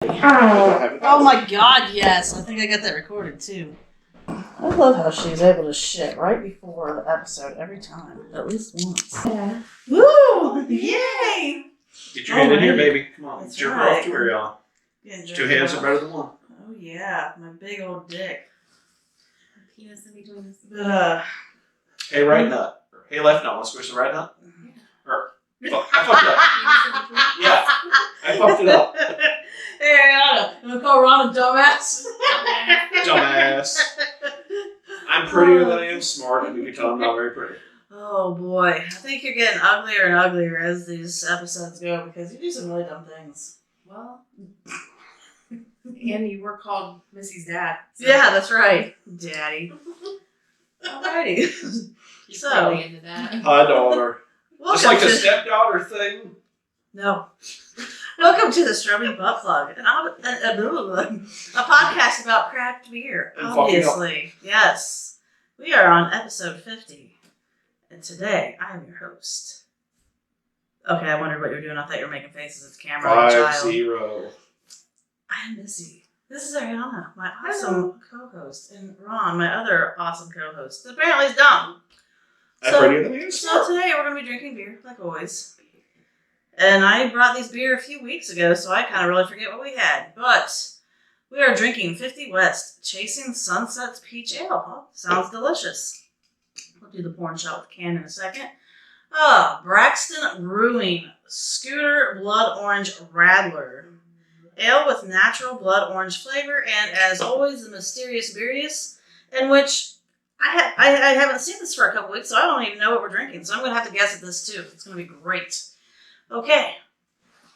Oh my god, yes. I think I got that recorded too. I love how she's able to shit right before the episode every time. At least once. Yeah. Woo! Yay! Get your hand in here, baby. Come on. That's Jerk right. off to Ariana. Two hands are better than one. Oh yeah, my big old dick. Penis in between us. But, Hey, right nut. Or, hey, left nut. Let's switch to right nut. Or, I fucked it up. Yeah, I fucked it up. Hey Ariana, you wanna call Ron a dumbass? Dumbass. I'm prettier than I am smart, and you can tell I'm not very pretty. Oh boy, I think you're getting uglier and uglier as these episodes go because you do some really dumb things. Well, and you were called Missy's dad. So. Yeah, that's right, Daddy. Alrighty. He's So- probably into that. Hi, daughter. Just like the to stepdaughter thing. no. Welcome to the Strobing Butt Plug, a podcast about craft beer. And fucking Obviously, yes. We are on episode 50, and today I am your host. Okay, I wondered what you were doing. I thought you were making faces at the camera. like a child. 5-0. I am Missy. This is Ariana, my awesome co-host, and Ron, my other awesome co-host. Apparently he's dumb. I'm So- prettier than you. So today we're going to be drinking beer, like always. And I brought these beer a few weeks ago, so I kind of really forget what we had. But we are drinking 50 West Chasing Sunset's Peach Ale. Oh, sounds delicious. We'll do the porn shot with the can in a second. Braxton Brewing Scooter Blood Orange Radler. Ale with natural blood orange flavor, and as always, the mysterious beeriest, in which I haven't seen this for a couple weeks, so I don't even know what we're drinking. So I'm going to have to guess at this too. It's going to be great. Okay.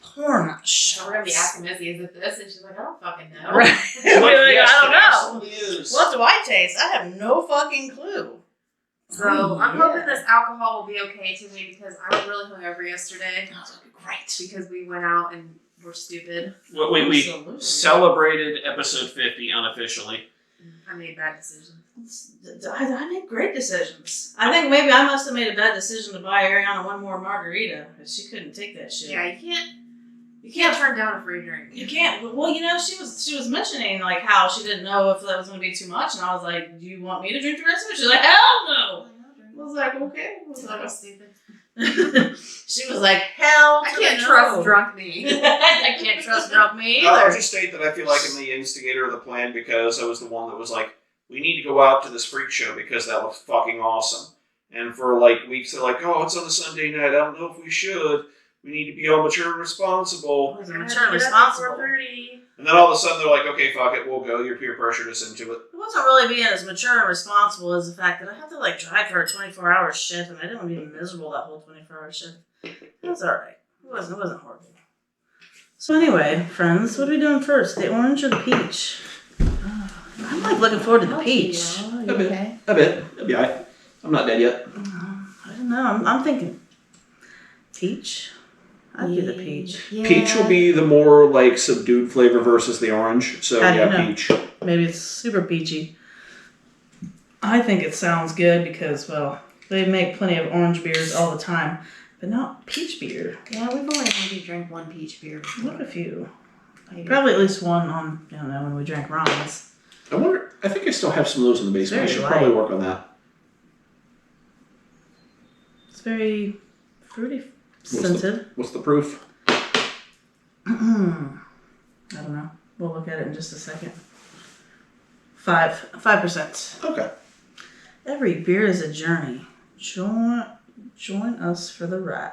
Porn shots. So we're going to be asking Missy, is it this? And she's like, I don't fucking know. Right. She's like, We're like, yes, I don't it know. absolutely is. What do I taste? I have no fucking clue. So Oh, I'm yeah. hoping this alcohol will be okay to me because I was really hungover yesterday Oh, it's going to be great. because we went out and were stupid. Well, we Absolutely. celebrated episode 50 unofficially. I made bad decisions. I made great decisions. I think maybe I must have made a bad decision to buy Ariana one more margarita because she couldn't take that shit. Yeah, you can't turn down a free drink. You can't. Well, you know, she was mentioning like how she didn't know if that was going to be too much, and I was like, "Do you want me to drink the rest of it?" She's like, "Hell no." I was like, "Okay." I was That like, was stupid. she was like, "Hell, I to can't the trust no." drunk me. I can't trust drunk me I'll either. just state that I feel like I'm the instigator of the plan because I was the one that was like, we need to go out to this freak show because that looks fucking awesome. And for like weeks, they're like, oh, it's on a Sunday night. I don't know if we should. We need to be all mature and responsible. Was mature and responsible. And then all of a sudden, they're like, okay, fuck it, we'll go. Your peer pressured us into it. It wasn't really being as mature and responsible as the fact that I had to like drive for a 24-hour shift, and I didn't want to be miserable that whole 24-hour shift. It was alright. It wasn't horrible. So anyway, friends, what are we doing first? The orange or the peach? I'm like looking forward to the peach. You A bit. okay? A bit. It'll be alright. I'm not dead yet. I don't know. I'm thinking peach. I'd do the peach. Yeah. Peach will be the more like subdued flavor versus the orange. So How do you yeah, know? peach. Maybe it's super peachy. I think it sounds good because, well, they make plenty of orange beers all the time, but not peach beer. Yeah, we've only maybe drank one peach beer. What a few. Maybe. Probably at least one on, I don't know, when we drank Ron's. I wonder. I think I still have some of those in the basement. I Very should light. probably work on that. It's very fruity scented. What's the proof? I don't know. We'll look at it in just a second. 5%. Okay. Every beer is a journey. Join us for the ride.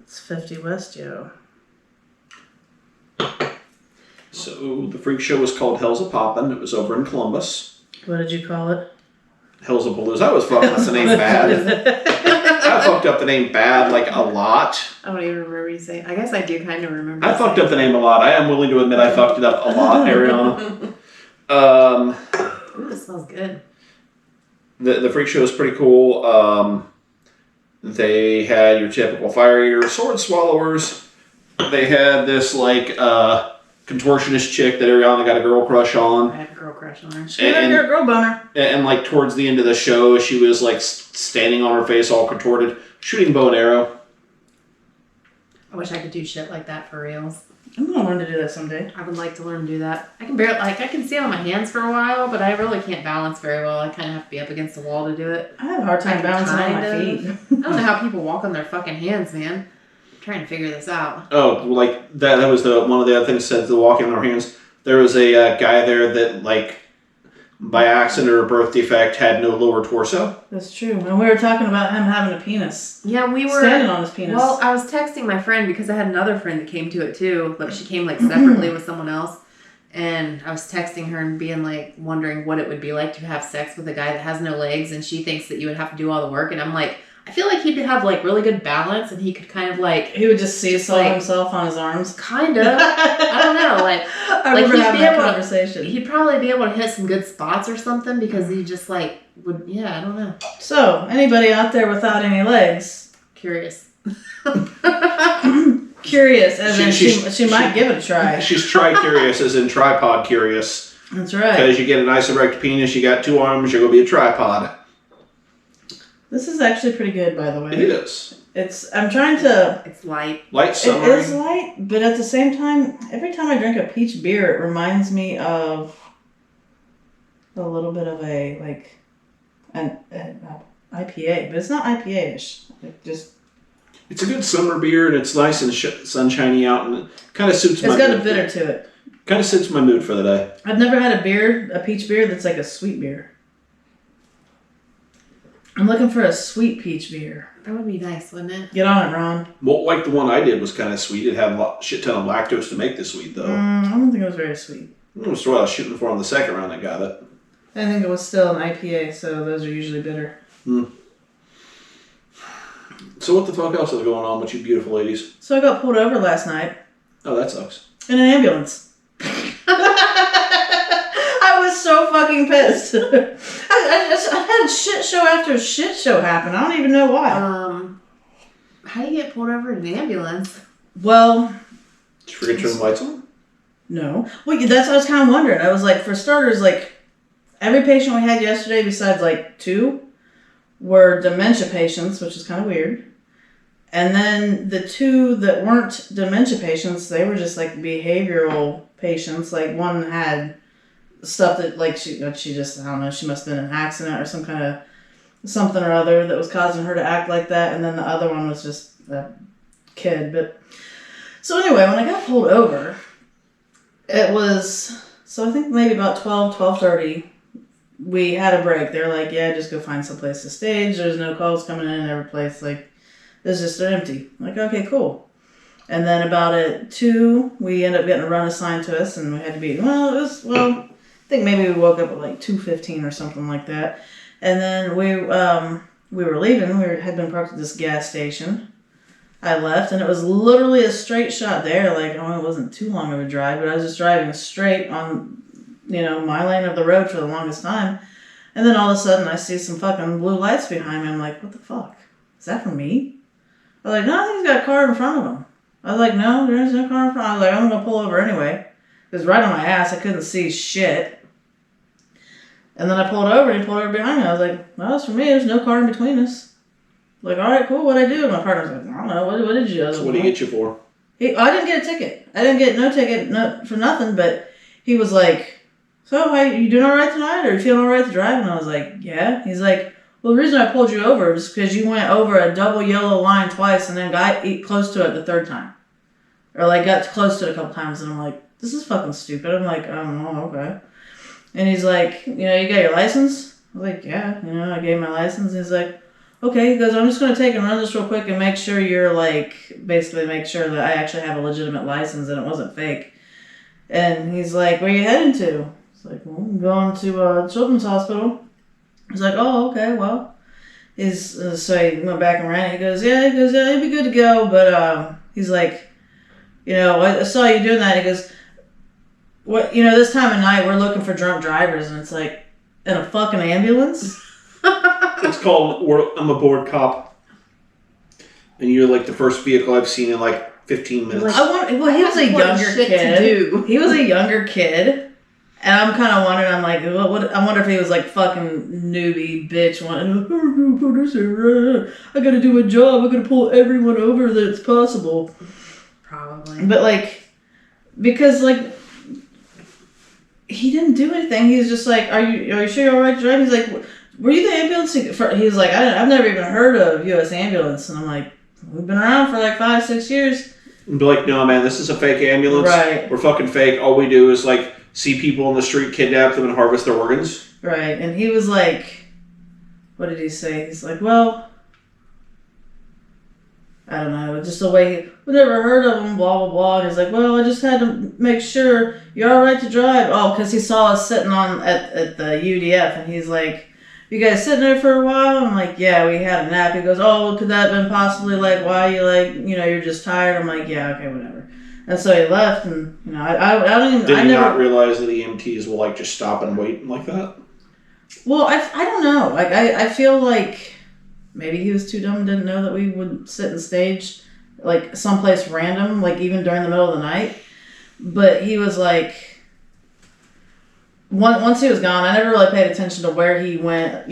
It's 50 West, yo. So the freak show was called Hellsapoppin. It was over in Columbus. What did you call it? Hellsapalooza. I was fucking up the name bad. I fucked up the name bad like a lot. I don't even remember you saying. I guess I do kind of remember. I fucked up the name a lot. I am willing to admit I fucked it up a lot, Ariana. Ooh, this smells good. The freak show is pretty cool. They had your typical fire eaters, sword swallowers. They had this like contortionist chick that Ariana got a girl crush on. I had a girl crush on her. You're a girl boner. And like towards the end of the show, she was like standing on her face all contorted, shooting bow and arrow. I wish I could do shit like that for reals. I'm gonna learn to do that someday. I would like to learn to do that. I can stand on my hands for a while, but I really can't balance very well. I kind of have to be up against the wall to do it. I have a hard time balancing on my feet. I don't know how people walk on their fucking hands, man. I'm trying to figure this out. Oh, like that was one of the other things said, the walking on our hands. There was a guy there that, like, by accident or a birth defect, had no lower torso. That's true. And we were talking about him having a penis. Yeah, we were standing on his penis. Well, I was texting my friend because I had another friend that came to it too, but she came like separately with someone else. And I was texting her and being like, wondering what it would be like to have sex with a guy that has no legs, and she thinks that you would have to do all the work. And I'm like, I feel like he'd have like really good balance, and he could kind of like he would just seesaw himself on his arms. Kind of. I don't know. Like I remember having that conversation. He'd probably be able to hit some good spots or something because he just like would. Yeah, I don't know. So anybody out there without any legs? Curious. Curious, as in she might give it a try. She's tri-curious, as in tripod curious. That's right. Because you get a nice erect penis, you got 2 arms, you're going to be a tripod. This is actually pretty good, by the way. It is. I'm trying to... It's light. Light summer. It is light, but at the same time, every time I drink a peach beer, it reminds me of a little bit of an IPA, but it's not IPA-ish. It's a good summer beer, and it's nice and sunshiny out, and it kind of suits my mood. It's got a bitter to it. Kind of suits my mood for the day. I've never had a peach beer that's like a sweet beer. I'm looking for a sweet peach beer. That would be nice, wouldn't it? Get on it, Ron. Well, like the one I did was kind of sweet. It had a shit ton of lactose to make this sweet, though. I don't think it was very sweet. It was what I was shooting for on the second round that got it. I think it was still an IPA, so those are usually bitter. So what the fuck else is going on with you beautiful ladies? So I got pulled over last night. Oh, that sucks. In an ambulance. I was so fucking pissed. I had shit show after shit show happen. I don't even know why. How do you get pulled over in an ambulance? Well... Did you forget to turn the lights on? No. Well, that's what I was kind of wondering. I was like, for starters, like, every patient we had yesterday, besides like 2, were dementia patients, which is kind of weird. And then the 2 that weren't dementia patients, they were just like behavioral patients. Like one had stuff that like she just, I don't know, she must have been in an accident or some kind of something or other that was causing her to act like that. And then the other one was just a kid. But so anyway, when I got pulled over, it was, so I think maybe about 12:30, we had a break. They're like, yeah, just go find some place to stage. There's no calls coming in every place. Like, it's just empty. I'm like, okay, cool. And then about at 2, we ended up getting a run assigned to us, and we had to be, I think maybe we woke up at like 2:15 or something like that. And then we were leaving. We had been parked at this gas station. I left, and it was literally a straight shot there. Like, it wasn't too long of a drive, but I was just driving straight on, my lane of the road for the longest time. And then all of a sudden, I see some fucking blue lights behind me. I'm like, what the fuck? Is that for me? I was like, no, I think he's got a car in front of him. I was like, no, there's no car in front. I was like, I'm going to pull over anyway. It was right on my ass. I couldn't see shit. And then I pulled over, and he pulled over behind me. I was like, well, it's for me. There's no car in between us. Like, all right, cool. What'd I do? And my partner was like, I don't know. What did you do? So what did he get you for? I didn't get a ticket. I didn't get no ticket for nothing, but he was like, so, you doing all right tonight? Or you feeling all right to drive? And I was like, yeah. He's like, well, the reason I pulled you over is because you went over a double yellow line twice and then got close to it the third time. Or, like, got close to it a couple times. And I'm like, this is fucking stupid. I'm like, oh, okay. And he's like, you got your license? I was like, yeah. I gave him my license. And he's like, okay. He goes, I'm just going to take and run this real quick and make sure you're, like, basically make sure that I actually have a legitimate license and it wasn't fake. And he's like, where are you heading to? It's like, well, I'm going to Children's Hospital. He's like, oh, okay, well. So he went back and ran it. He goes, yeah, you'll be good to go. But he's like, I saw you doing that. He goes, what? This time of night, we're looking for drunk drivers. And it's like, in a fucking ambulance? It's called I'm a Bored Cop. And you're like the first vehicle I've seen in like 15 minutes. He was a younger kid. He was a younger kid. And I'm kind of wondering, I'm like, what? I wonder if he was like fucking newbie bitch wanting, I gotta do a job, I gotta pull everyone over that's possible. Probably. But like, because like he didn't do anything. He's just like, are you sure you're all right to drive? He's like, were you the ambulance? He's like, I've never even heard of U.S. Ambulance, and I'm like, we've been around for like 5-6 years. And be like, no, man, this is a fake ambulance. Right. We're fucking fake. All we do is like see people in the street, kidnap them, and harvest their organs. Right, and he was like, what did he say? He's like, well, I don't know, just the way we never heard of him, blah, blah, blah. And he's like, well, I just had to make sure you're all right to drive. Oh, because he saw us sitting at the UDF, and he's like, you guys sitting there for a while? I'm like, yeah, we had a nap. He goes, oh, could that have been possibly like why you like, you're just tired? I'm like, yeah, okay, whatever. And so he left, and I don't even. Did he not realize that the EMTs will like just stop and wait like that? Well, I don't know. Like I feel like maybe he was too dumb and didn't know that we would sit and stage like someplace random, like even during the middle of the night. But he was like. Once he was gone, I never really paid attention to where he went,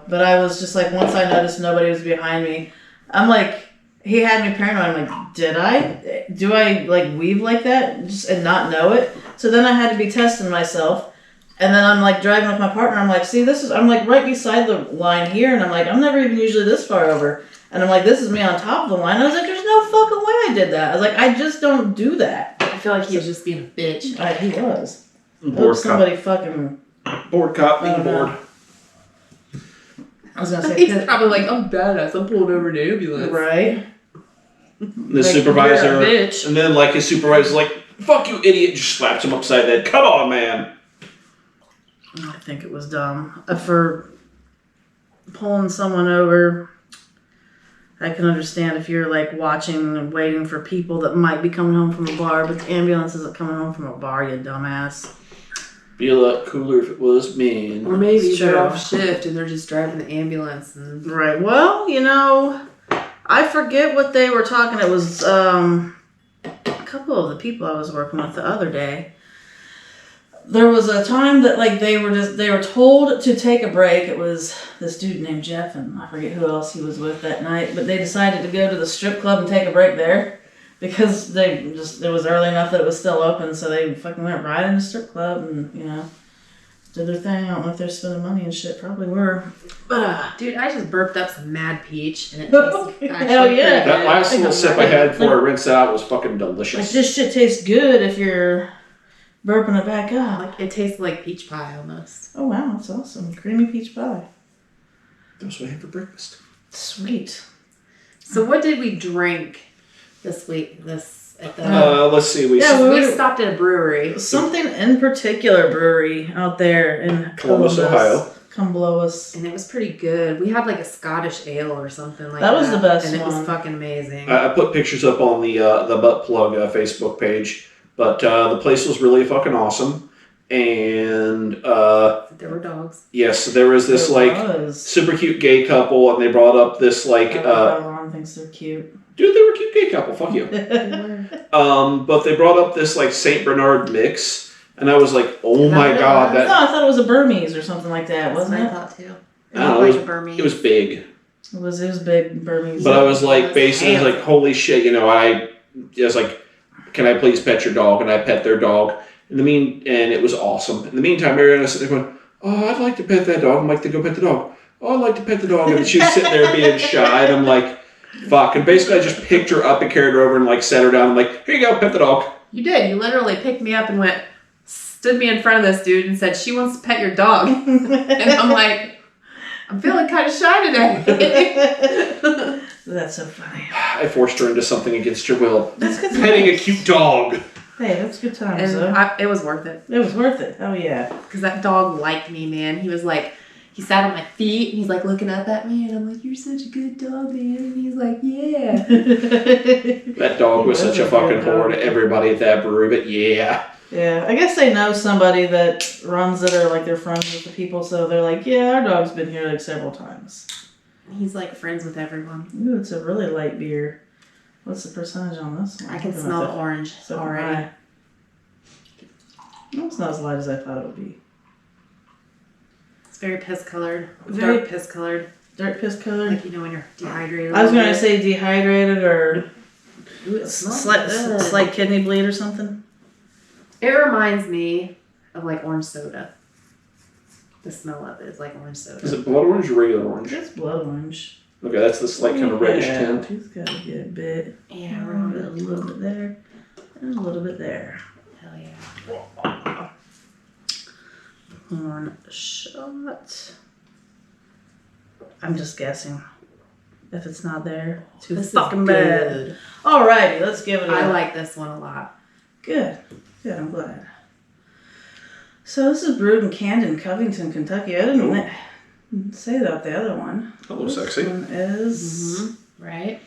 but I was just like, once I noticed nobody was behind me, I'm like, he had me paranoid. I'm like, do I like weave like that just and not know it? So then I had to be testing myself, and then I'm like driving with my partner. I'm like, see, I'm like right beside the line here, and I'm like, I'm never even usually this far over, and I'm like, this is me on top of the line. I was like, there's no fucking way I did that. I was like, I just don't do that. I feel like he was just being a bitch. He was. Bored somebody fucking bored cop being bored. I was gonna say he's probably like, I'm badass. I'm pulling over an ambulance. Right. The supervisor, bitch. And then like his supervisor's like, "Fuck you, idiot!" Just slaps him upside the head. Come on, man. I think it was dumb for pulling someone over. I can understand if you're like watching and waiting for people that might be coming home from a bar, but the ambulance isn't coming home from a bar, you dumbass. Be a lot cooler if it was me. Or maybe they're off shift and they're just driving the ambulance. Right. Well, I forget what they were talking. It was a couple of the people I was working with the other day. There was a time that like they were told to take a break. It was this dude named Jeff, and I forget who else he was with that night, but they decided to go to the strip club and take a break there because it was early enough that it was still open, so they fucking went right in the strip club and did their thing. I don't know if they're spending money and shit, probably were. But dude, I just burped up some Mad Peach and it tastes hell yeah. That last little sip I had before I rinsed out was fucking delicious. Like this shit tastes good if you're burping it back up. Like it tastes like peach pie almost. Oh wow, that's awesome. Creamy peach pie. That's what I had for breakfast. Sweet. So what did we drink this week? Let's see. We stopped at a brewery. Something in Particular Brewery out there in Columbus, Ohio. Come blow us. And it was pretty good. We had like a Scottish ale or something like that. That was the best and one. And it was fucking amazing. I put pictures up on the Butt Plug Facebook page. But the place was really fucking awesome. And there were dogs. Yes, there was this super cute gay couple, and they brought up this Ron thinks they're cute. Dude, they were a cute gay couple. Fuck you. But they brought up this Saint Bernard mix, and I was like, oh my god, that. No, I thought it was a Burmese or something like that, wasn't it? I thought too. It was big. It was big Burmese. But I was like, basically, I was like, holy shit, I was like, can I please pet your dog? And I pet their dog. And it was awesome. In the meantime, Ariana was sitting there going, oh, I'd like to pet that dog. I'm like, to go pet the dog. Oh, I'd like to pet the dog. And she was sitting there being shy. And I'm like, fuck. And basically, I just picked her up and carried her over and set her down. I'm like, here you go, pet the dog. You did. You literally picked me up and stood me in front of this dude and said, she wants to pet your dog. And I'm like, I'm feeling kind of shy today. That's so funny. I forced her into something against her will. That's good. Petting a cute dog. Hey, that's good times, and it was worth it. It was worth it. Oh, yeah. Because that dog liked me, man. He was like, he sat on my feet, and he's like looking up at me, and I'm like, you're such a good dog, man. And he's like, yeah. That dog was such a fucking whore to everybody at that brewery, but yeah. Yeah, I guess they know somebody that runs it or they're friends with the people, so they're like, yeah, our dog's been here several times. He's friends with everyone. Ooh, it's a really light beer. What's the percentage on this one? I can smell the orange already. It's not as light as I thought it would be. It's very piss colored. Dark piss colored. Dark piss colored? Like, when you're dehydrated. I was going to say dehydrated or Ooh, slight kidney bleed or something. It reminds me of like orange soda. The smell of it is like orange soda. Is it blood orange or regular orange? It's blood orange. Okay, that's this like kind of reddish tint. He's got a good bit. Yeah, A little bit there. And a little bit there. Hell yeah. Horn shot. I'm just guessing. If it's not there, too This fucking is bad. good. Alrighty, let's give it a I like this one a lot. Good. Good, I'm glad. So this is brewed and canned in Covington, Kentucky. I didn't say that the other one. Hello, This sexy. one is... Right?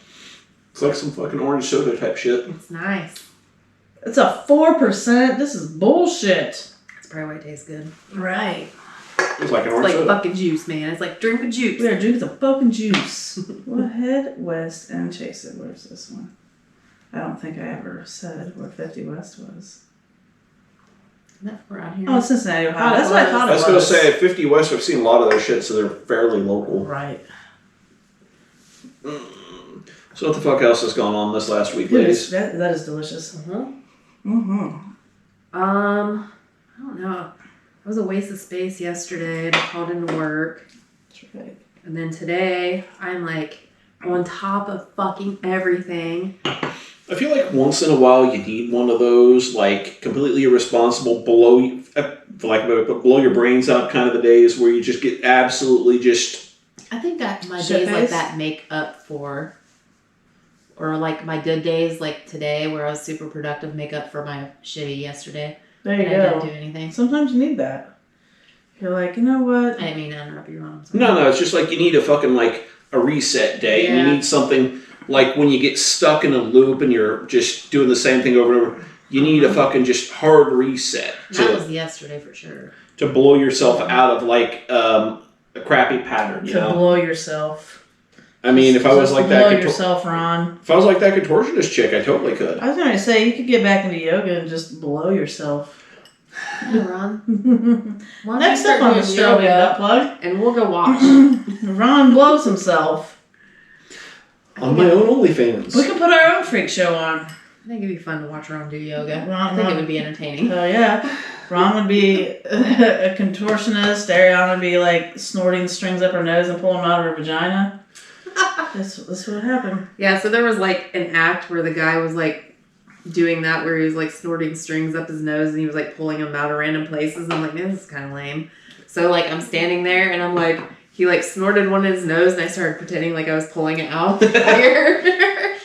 It's like some fucking orange soda type shit. It's nice. It's a 4%. This is bullshit. That's probably why it tastes good. Right. It's like an It's orange like soda. fucking juice, man. It's like drink a juice. We are drinking some fucking juice. We'll head west and chase it. Where's this one? I don't think I ever said where 50 West was. Isn't that around here? Oh, Cincinnati, Ohio. That's what I thought I it was was. going to say, at 50 West, I've seen a lot of their shit, so they're fairly local. Right. So what the fuck else has gone on this last week, ladies? That is delicious. Mm-hmm. Mm-hmm. I don't know. It was a waste of space yesterday and I called into work. That's right. And then today, I'm like on top of fucking everything. I feel like once in a while you need one of those, like, completely irresponsible, blow your brains out kind of the days where you just get absolutely just... I think that my Shit days like face? that make up for, or like my good days like today where I was super productive make up for my shitty yesterday. There you And go. I didn't do anything. Sometimes you need that. You're like, you know what? I didn't mean to interrupt you, Ron. I'm sorry. No, it's just like you need a fucking, like, a reset day. And Yeah. you need something, like, when you get stuck in a loop and you're just doing the same thing over and over, you need a fucking just hard reset That to, was yesterday for sure. to blow yourself out of, like, a crappy pattern, you To know? blow yourself. I mean, if I was Just like blow that... yourself, Ron. If I was like that contortionist chick, I totally could. I was going to say, you could get back into yoga and just blow yourself. Hey, Ron. Why don't Next you up start on the doing Strobing yoga, Butt Plug, and we'll go watch. Ron blows himself. On my own OnlyFans. We could put our own freak show on. I think it'd be fun to watch Ron do yoga. Ron- I think Ron- it would be entertaining. Oh, yeah. Ron would be a contortionist. Ariana would be like snorting strings up her nose and pulling them out of her vagina. This would happen. Yeah, so there was like an act where the guy was like doing that where he was like snorting strings up his nose and he was like pulling them out of random places. And I'm like, man, this is kind of lame. So like I'm standing there and I'm like, he like snorted one in his nose and I started pretending like I was pulling it out here.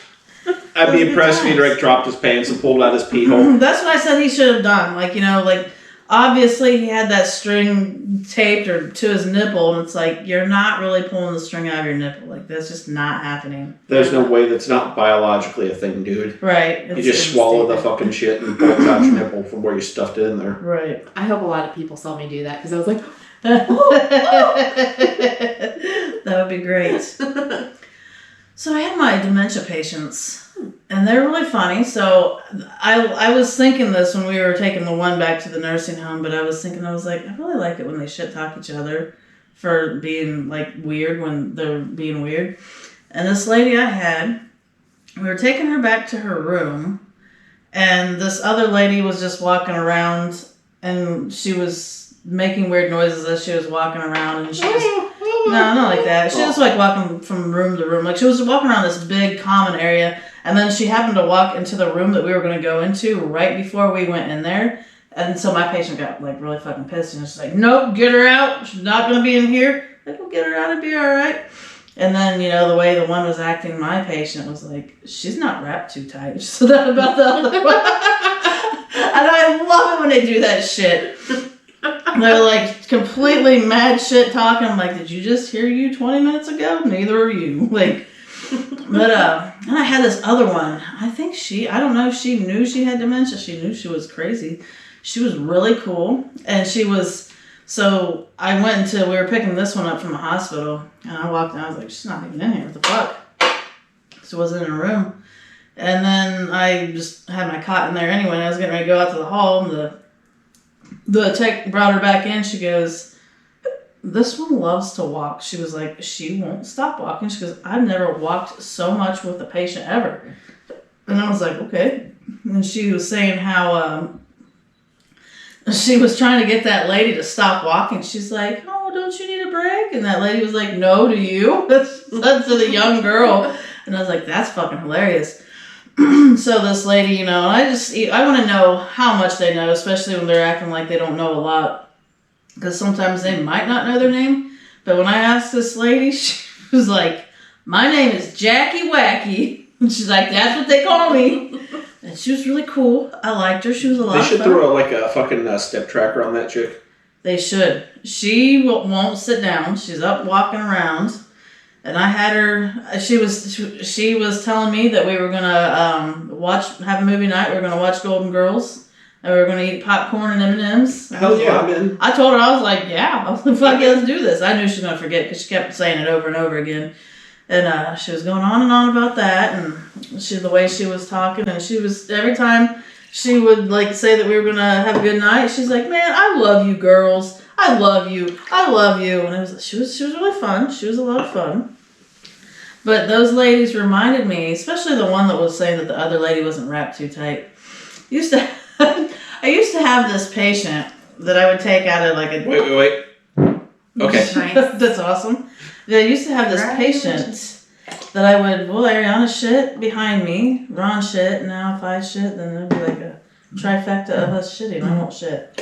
I'd be impressed if he like dropped his pants and pulled out his pee hole. That's what I said he should have done. Like, you know, like obviously he had that string taped or to his nipple, and it's like you're not really pulling the string out of your nipple. Like that's just not happening. There's no way that's not biologically a thing, dude. Right. You just swallow the fucking shit and pull out your nipple from where you stuffed it in there. Right. I hope a lot of people saw me do that because I was like, That would be great. So I had my dementia patients, and they're really funny. So I was thinking this when we were taking the one back to the nursing home, but I was like, I really like it when they shit talk each other for being like weird when they're being weird. And this lady I had, we were taking her back to her room, and this other lady was just walking around, and she was making weird noises as she was walking around, and she was no, not like that. She was like walking from room to room. Like she was walking around this big common area, and then she happened to walk into the room that we were going to go into right before we went in there. And so my patient got like really fucking pissed, and she's like, "Nope, get her out. She's not going to be in here." Like, we'll get her out. It'll be all right. And then, you know, the way the one was acting, my patient was like, "She's not wrapped too tight." She said that about the other one. And I love it when they do that shit. They're like completely mad shit talking. I'm like, did you just hear you 20 minutes ago? Neither are you. Like, but and I had this other one. I don't know if she knew she had dementia. She knew she was crazy. She was really cool. And so I went we were picking this one up from the hospital, and I walked in, I was like, she's not even in here. What the fuck? She wasn't in her room. And then I just had my cot in there anyway, and I was getting ready to go out to the hall, and the tech brought her back in. She goes, "This one loves to walk." She was like, "She won't stop walking." She goes, "I've never walked so much with a patient ever." And I was like, okay. And she was saying how she was trying to get that lady to stop walking. She's like, "Oh, don't you need a break?" And that lady was like, "No, do you?" That's to the young girl. And I was like, "That's fucking hilarious." So this lady, you know, I want to know how much they know, especially when they're acting like they don't know a lot. Because sometimes they might not know their name. But when I asked this lady, she was like, "My name is Jackie Wacky." And she's like, "That's what they call me." And she was really cool. I liked her. She was a lot of fun. They should throw a fucking step tracker on that chick. They should. She won't sit down. She's up walking around. And I had her. She was telling me that we were gonna have a movie night. We were gonna watch Golden Girls, and we were gonna eat popcorn and M&Ms. Hell yeah, I'm in. I told her, I was like, "Yeah, fuck yeah, let's do this." I knew she was gonna forget because she kept saying it over and over again. And she was going on and on about that, and the way she was talking, and she was every time she would like say that we were gonna have a good night. She's like, "Man, I love you, girls. I love you. I love you." And she was really fun. She was a lot of fun. But those ladies reminded me, especially the one that was saying that the other lady wasn't wrapped too tight. I used to have this patient that I would take out of like a... Wait. Okay. That's awesome. I used to have this patient that I would, Ariana shit behind me, Ron shit, and now if I shit, then there'd be like a trifecta of us shitting. I won't shit.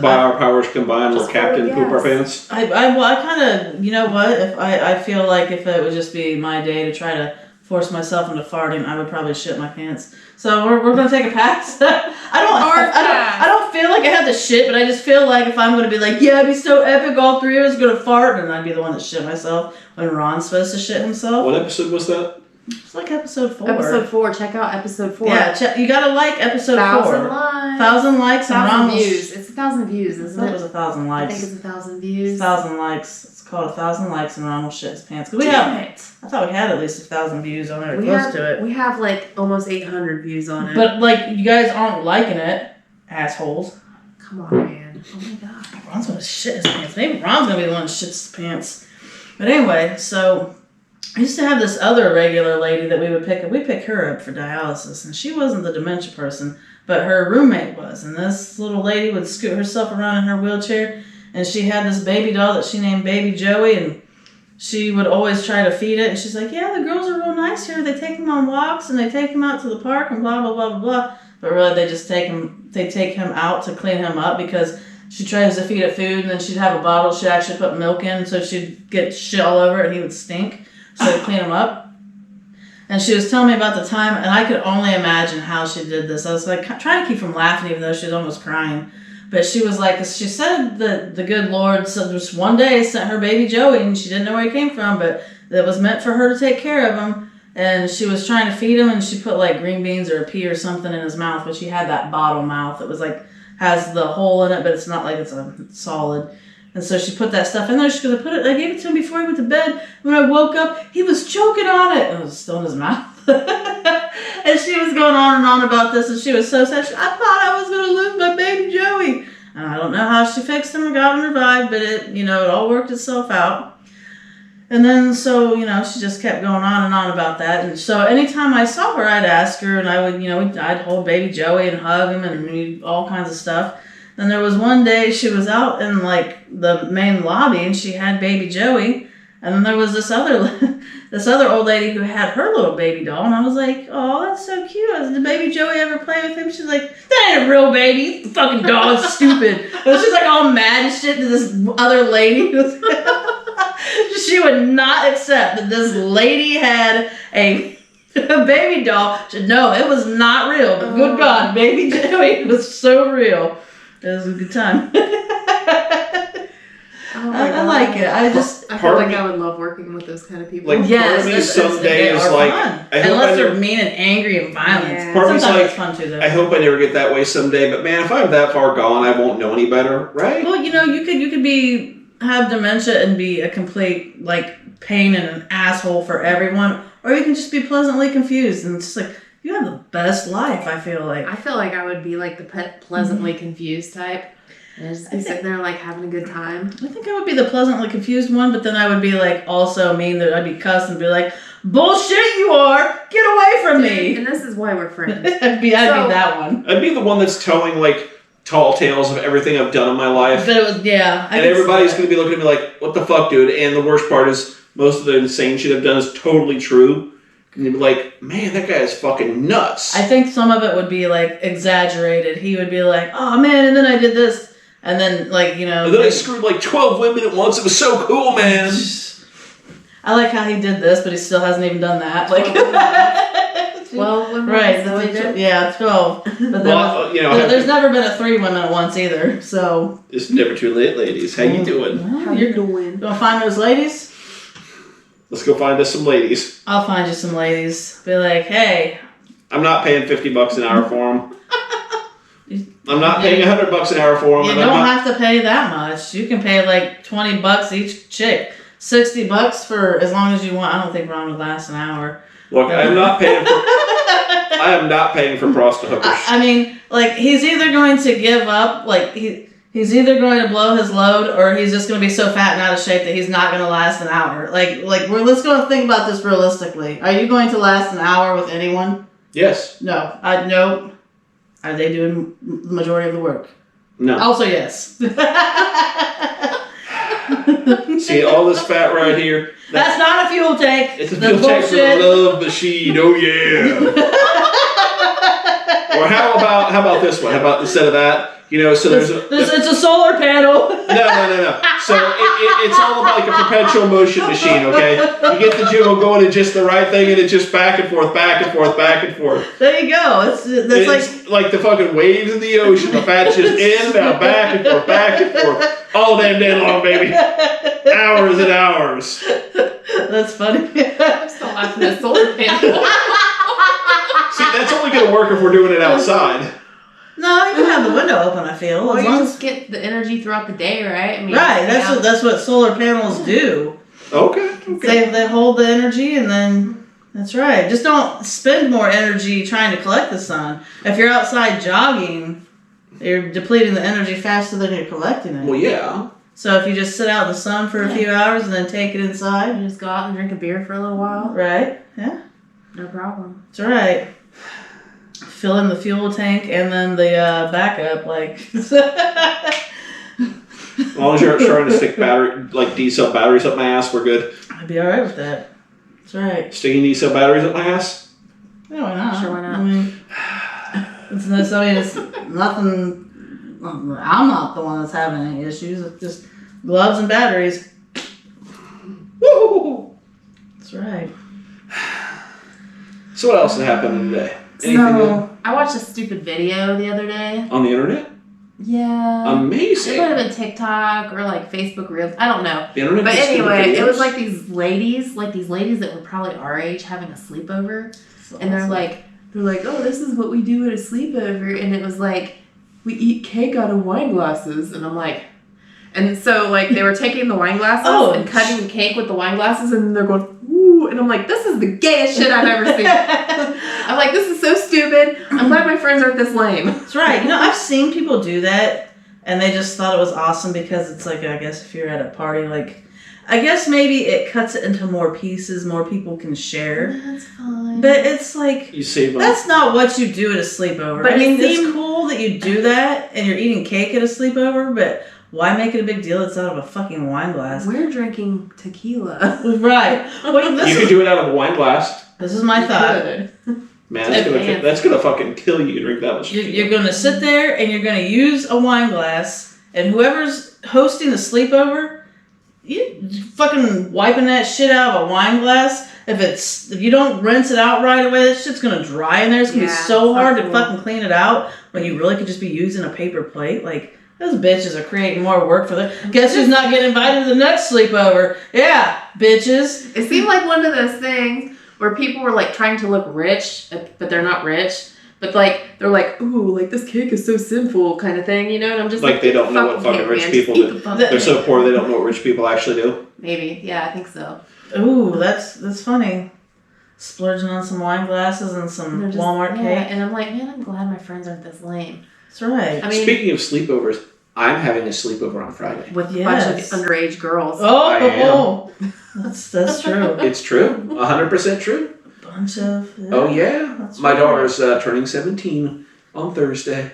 By our powers combined, we're Captain Poop Our Pants. I kind of, you know what? If I feel like if it would just be my day to try to force myself into farting, I would probably shit my pants. So we're gonna take a pass. I don't feel like I have to shit, but I just feel like if I'm gonna be like, yeah, it'd be so epic, all three of us gonna fart, and I'd be the one that shit myself when Ron's supposed to shit himself. What episode was that? It's like episode 4. Episode 4. Check out episode 4. Yeah, you gotta like episode 1,000 4. likes. 1,000 likes and 1,000 Ron views. It's 1,000 views, isn't it? It was 1,000 likes. I think it's 1,000 views. 1,000 likes. It's called 1,000 likes and Ron will shit his pants. I thought we had at least 1,000 views on it, or close to it. We have like almost 800 views on it. But like, you guys aren't liking it, assholes. Come on, man. Oh my god. Ron's gonna shit his pants. Maybe Ron's gonna be the one that shits his pants. But anyway, so I used to have this other regular lady that we would pick up. We pick her up for dialysis, and she wasn't the dementia person, but her roommate was. And this little lady would scoot herself around in her wheelchair, and she had this baby doll that she named Baby Joey, and she would always try to feed it. And she's like, "Yeah, the girls are real nice here. They take him on walks, and they take him out to the park, and blah blah blah blah blah." But really, they just take him out to clean him up because she tries to feed it food, and then she'd have a bottle she'd actually put milk in, so she'd get shit all over it, and he would stink. So to clean him up. And she was telling me about the time, and I could only imagine how she did this. I was like trying to keep from laughing, even though she was almost crying. But she was like, she said that the good Lord just one day sent her baby Joey, and she didn't know where he came from, but it was meant for her to take care of him. And she was trying to feed him, and she put like green beans or a pea or something in his mouth, but he had that bottle mouth. It was like, has the hole in it, but it's not like it's a solid. And so she put that stuff in there. She's going to put it. I gave it to him before he went to bed. When I woke up, he was choking on it. And it was still in his mouth. And she was going on and on about this. And she was so sad. I thought I was going to lose my baby Joey. And I don't know how she fixed him or got him revived. But it all worked itself out. And then so, she just kept going on and on about that. And so anytime I saw her, I'd ask her. And I would, I'd hold baby Joey and hug him and all kinds of stuff. And there was one day she was out in like the main lobby and she had baby Joey, and then there was this other old lady who had her little baby doll, and I was like, "Oh, that's so cute. Did baby Joey ever play with him?" She's like, "That ain't a real baby. The fucking doll is stupid." And she's like all mad and shit to this other lady. She would not accept that this lady had a baby doll. She said, "No, it was not real, but good God, baby Joey was so real." It was a good time. I like it. I feel like I would love working with those kind of people. Like, yes, part of me someday is like, fun. Unless they're mean and angry and violent. Yeah. Part of me's like, it's fun too, though. I hope I never get that way someday. But man, if I'm that far gone, I won't know any better, right? Well, you could have dementia and be a complete like pain and an asshole for everyone, or you can just be pleasantly confused and it's just like. You have the best life, I feel like. I feel like I would be like the pleasantly confused type. And just be sitting there like having a good time. I think I would be the pleasantly confused one, but then I would be like also mean that I'd be cussed and be like, "Bullshit you are! Get away from me!" And this is why we're friends. I'd be that one. I'd be the one that's towing tall tales of everything I've done in my life. But it was, yeah. And everybody's going to be looking at me like, what the fuck, dude? And the worst part is, most of the insane shit I've done is totally true. And you'd be like, man, that guy is fucking nuts. I think some of it would be, like, exaggerated. He would be like, oh, man, and then I did this. And then, like, you know. And then I screwed like 12 women at once. It was so cool, man. I like how he did this, but he still hasn't even done that. Like, 12 women. right? So he did? Yeah, 12. But Well, you know, there's never been a 3 women at once either. So it's never too late, ladies. How you doing? How you doing? You gonna find those ladies? Let's go find us some ladies. I'll find you some ladies. Be like, hey. I'm not paying $50 an hour for them. I'm not paying $100 an hour for them. You don't have to pay that much. You can pay like $20 each chick. $60 for as long as you want. I don't think Ron would last an hour. Look, I'm not paying for. I am not paying for prostitutes. I mean, like, he's either going to give up, like, he's either going to blow his load, or he's just going to be so fat and out of shape that he's let's go think about this realistically. Are you going to last an hour with anyone? Yes. No. No. Are they doing the majority of the work? No. Also, yes. See all this fat right here? That's not a fuel tank. It's a fuel tank for the love machine. Oh yeah. Or how about this one? How about instead of that? You know, so it's a solar panel. No. So it's all like a perpetual motion machine, okay? You get the jiggle going in just the right thing, and it's just back and forth, back and forth, back and forth. There you go. It's like the fucking waves in the ocean. The fat's just in and out, back and forth, all damn day long, baby. Hours and hours. That's funny. I'm still laughing at solar panel. See, that's only going to work if we're doing it outside. No, you can have the window open, I feel. Well, you just get the energy throughout the day, right? I mean, right, that's what solar panels do. Okay. They hold the energy, and then, that's right. Just don't spend more energy trying to collect the sun. If you're outside jogging, you're depleting the energy faster than you're collecting it. Well, yeah. So if you just sit out in the sun for a few hours and then take it inside. You just go out and drink a beer for a little while. Right, yeah. No problem. That's right. Fill in the fuel tank and then the backup, like. As long as you're not trying to stick D-cell batteries up my ass, we're good. I'd be alright with that. That's right. Sticking D-cell batteries up my ass? Yeah, why not? Sure, why not? I mean, it's nothing. I'm not the one that's having any issues. It's just gloves and batteries. Woo! That's right. So what else has happened today? Anything good? I watched a stupid video the other day. On the internet? Yeah. Amazing. It might have been TikTok or like Facebook Reels. I don't know. The internet. But anyway, it was like these ladies that were probably our age having a sleepover. So And they're like, oh, this is what we do at a sleepover. And it was like, we eat cake out of wine glasses. And I'm like, and so like they were taking the wine glasses and cutting the cake with the wine glasses. And they're going, ooh. And I'm like, this is the gayest shit I've ever seen. I'm like, this is so stupid. I'm glad my friends aren't this lame. That's right. You know, I've seen people do that, and they just thought it was awesome because it's like, I guess if you're at a party, like, I guess maybe it cuts it into more pieces, more people can share. That's fine. But it's like, You save that's not what you do at a sleepover. But I mean, it it's seemed- cool that you do that, and you're eating cake at a sleepover, but why make it a big deal? It's out of a fucking wine glass. We're drinking tequila. Right. Well, You could do it out of a wine glass. this is my thought. Man, that's gonna fucking kill you to drink that much. You're going to sit there and you're going to use a wine glass, and whoever's hosting the sleepover, you fucking wiping that shit out of a wine glass. If you don't rinse it out right away, that shit's going to dry in there. It's going to be so hard to fucking clean it out when you really could just be using a paper plate. Like, those bitches are creating more work for them. Guess who's not getting invited to the next sleepover? Yeah, bitches. It seemed like one of those things where people were like trying to look rich, but they're not rich. But like they're like, ooh, like this cake is so sinful, kind of thing, you know. And I'm just like they don't know what fucking rich people do. They're so poor they don't know what rich people actually do. Maybe, yeah, I think so. Ooh, that's funny. Splurging on some wine glasses and some Walmart cake. And I'm like, man, I'm glad my friends aren't this lame. That's right. I mean, speaking of sleepovers, I'm having a sleepover on Friday. With a bunch of underage girls. Oh, that's true. It's true. 100% true. Bunch of. Yeah. My daughter's turning 17 on Thursday.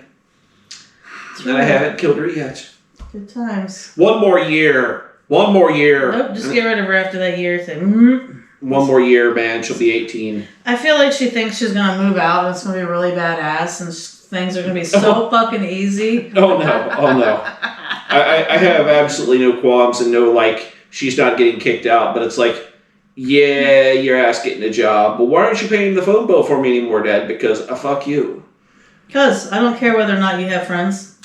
And I haven't killed her yet. Good times. One more year. Nope, just get rid of her after that year. Say, One more year, man. She'll be 18. I feel like she thinks she's going to move out and it's going to be really badass and things are going to be so fucking easy. Oh, no. I have absolutely no qualms and no, like, she's not getting kicked out. But it's like, yeah, your ass getting a job. But why aren't you paying the phone bill for me anymore, Dad? Because fuck you. Because I don't care whether or not you have friends.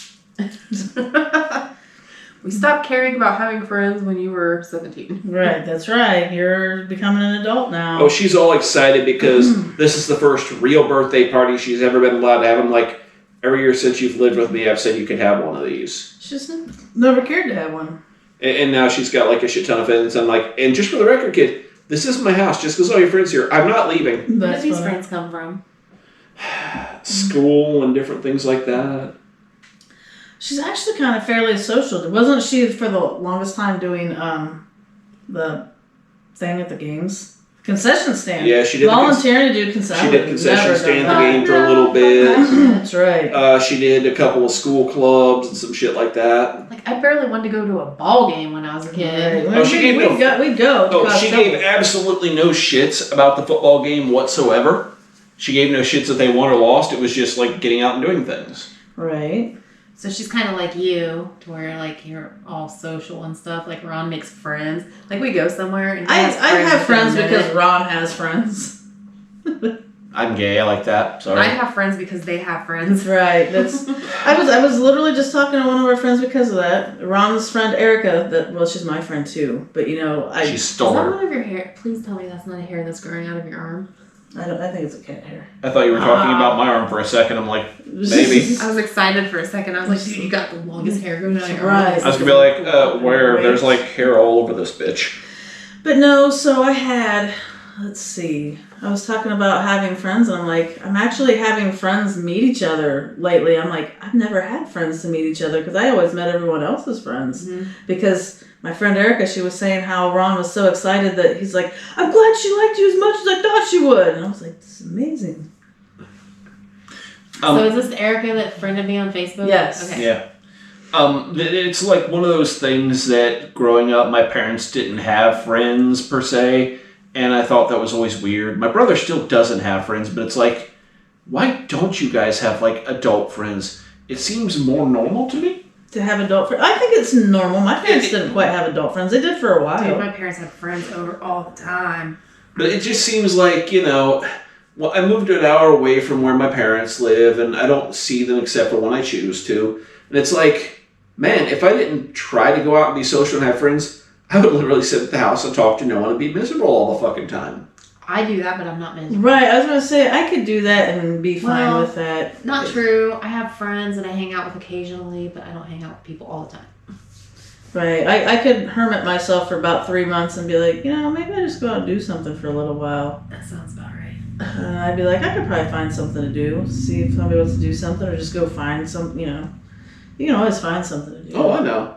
We stopped caring about having friends when you were 17. Right, that's right. You're becoming an adult now. Oh, she's all excited because this is the first real birthday party she's ever been allowed to have. I'm like, every year since you've lived with me, I've said you could have one of these. She's never cared to have one. And now she's got like a shit ton of friends. I'm like, and just for the record, kid, this isn't my house. Just because all your friends here, I'm not leaving. Where do these friends come from? School and different things like that. She's actually kind of fairly social. Wasn't she for the longest time doing the thing at the games? Concession stand. Yeah, she did. Volunteering to do concession. She did concession stand at the game for a little bit. That's right. She did a couple of school clubs and some shit like that. Like, I barely wanted to go to a ball game when I was a kid. Right. We'd go. Oh, she gave absolutely no shits about the football game whatsoever. She gave no shits that they won or lost. It was just like getting out and doing things. Right. So she's kind of like you, to where like you're all social and stuff. Like Ron makes friends. Like we go somewhere and I have friends because Ron has friends. I'm gay. I like that. Sorry. I have friends because they have friends. Right. I was literally just talking to one of our friends because of that. Ron's friend Erica. She's my friend too. But she stole Is that her. one of your hair? Please tell me that's not a hair that's growing out of your arm. I think it's a cat hair. I thought you were talking about my arm for a second. I'm like, maybe. I was excited for a second. I was like, dude, you got the longest hair going out of your arm. Right. I was gonna be like, where? There's like hair all over this bitch. But no, so I had, let's see, I was talking about having friends, and I'm like, I'm actually having friends meet each other lately. I'm like, I've never had friends to meet each other because I always met everyone else's friends. Mm-hmm. Because my friend Erica, she was saying how Ron was so excited that he's like, I'm glad she liked you as much as I thought she would. And I was like, this is amazing. So is this Erica that friended me on Facebook? Yes. Okay. Yeah. It's like one of those things that growing up, my parents didn't have friends per se, and I thought that was always weird. My brother still doesn't have friends, but it's like, why don't you guys have like adult friends? It seems more normal to me. To have adult friends? I think it's normal. My parents didn't quite have adult friends. They did for a while. Dude, my parents had friends over all the time. But it just seems like, well, I moved an hour away from where my parents live, and I don't see them except for when I choose to. And it's like, man, if I didn't try to go out and be social and have friends, I would literally sit at the house and talk to no one and be miserable all the fucking time. I do that, but I'm not miserable. Right, I was going to say, I could do that and be fine with that. Not true. I have friends that I hang out with occasionally, but I don't hang out with people all the time. Right, I could hermit myself for about 3 months and be like, maybe I just go out and do something for a little while. That sounds about right. I'd be like, I could probably find something to do, see if somebody wants to do something, or just go find some, you can always find something to do. Oh, I know.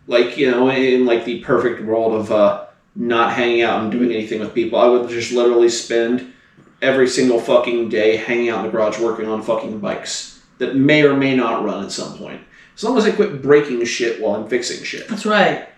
Like, in like the perfect world of not hanging out and doing anything with people, I would just literally spend every single fucking day hanging out in the garage working on fucking bikes that may or may not run at some point. As long as I quit breaking shit while I'm fixing shit. That's right.